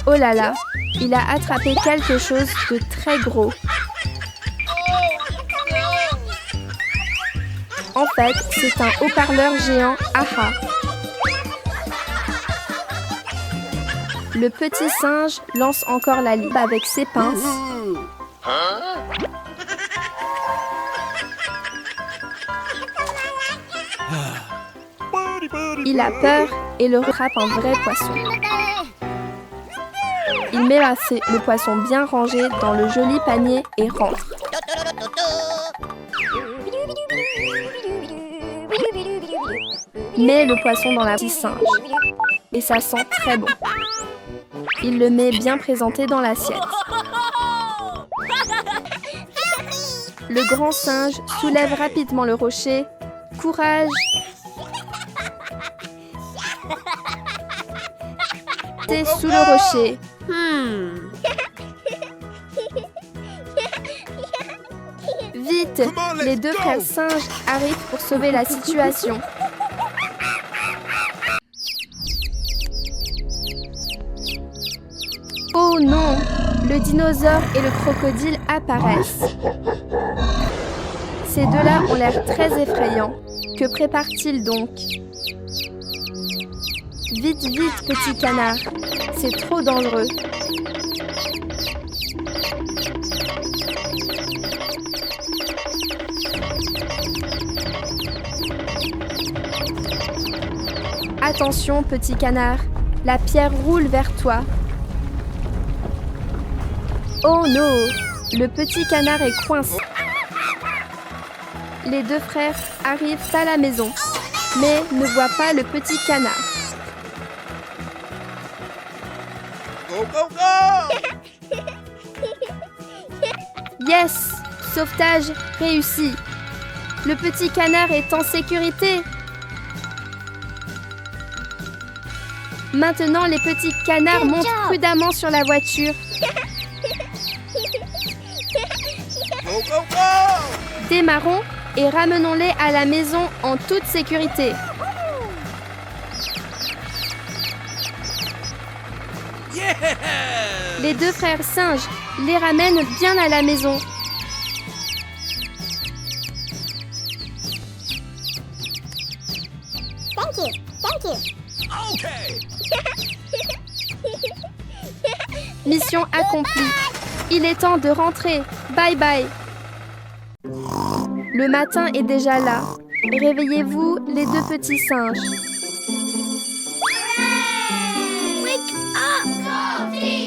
Oh là là, il a attrapé quelque chose de très gros. En fait, c'est un haut-parleur géant AHA. Le petit singe lance encore la ligne avec ses pinces. Il a peur et le rattrape un vrai poisson. Il met le poisson bien rangé dans le joli panier et rentre. Met le poisson dans la petite singe et ça sent très bon. Il le met bien présenté dans l'assiette. Le grand singe soulève rapidement le rocher. Courage! C'est sous le rocher. Vite! Les deux frères singes arrivent pour sauver la situation. Oh non! Le dinosaure et le crocodile apparaissent. Ces deux-là ont l'air très effrayants. Que prépare-t-il donc? Vite, vite, petit canard. C'est trop dangereux. Attention, petit canard. La pierre roule vers toi. Oh non! Le petit canard est coincé. Les deux frères arrivent à la maison, mais ne voient pas le petit canard. Go, go, go! Yes! Sauvetage réussi. Le petit canard est en sécurité. Maintenant, les petits canards montent prudemment sur la voiture. Go, go, go! Démarrons et ramenons-les à la maison en toute sécurité. Yeah! Les deux frères singes les ramènent bien à la maison. Thank you. Okay. Mission accomplie. Il est temps de rentrer. Bye bye. Le matin est déjà là. Réveillez-vous, les deux petits singes.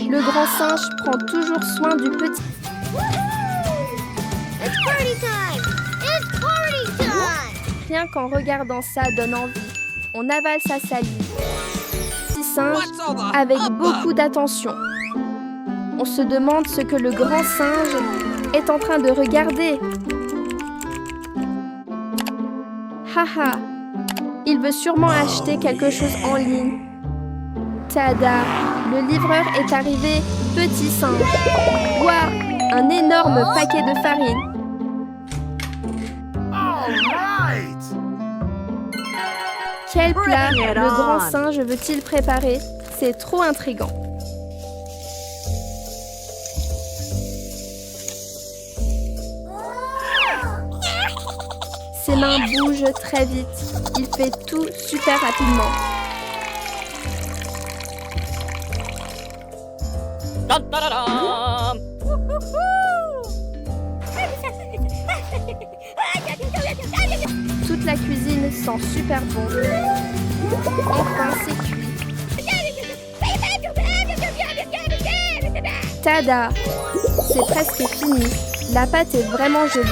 Le grand singe prend toujours soin du petit. Rien qu'en regardant ça donne envie. On avale sa salive. Petit singe avec beaucoup d'attention. On se demande ce que le grand singe est en train de regarder. Haha, il veut sûrement acheter quelque chose en ligne. Tada, le livreur est arrivé, petit singe. Waouh, un énorme paquet de farine. Quel plat le grand singe veut-il préparer? C'est trop intriguant. Ses mains bougent très vite. Il fait tout super rapidement. Toute la cuisine sent super bon. Enfin, c'est cuit. Tada! C'est presque fini. La pâte est vraiment jolie.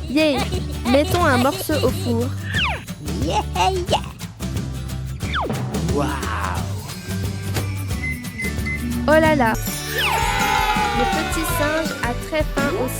Yeah! Mettons un morceau au four. Wow. Oh là là! Le petit singe a très faim aussi.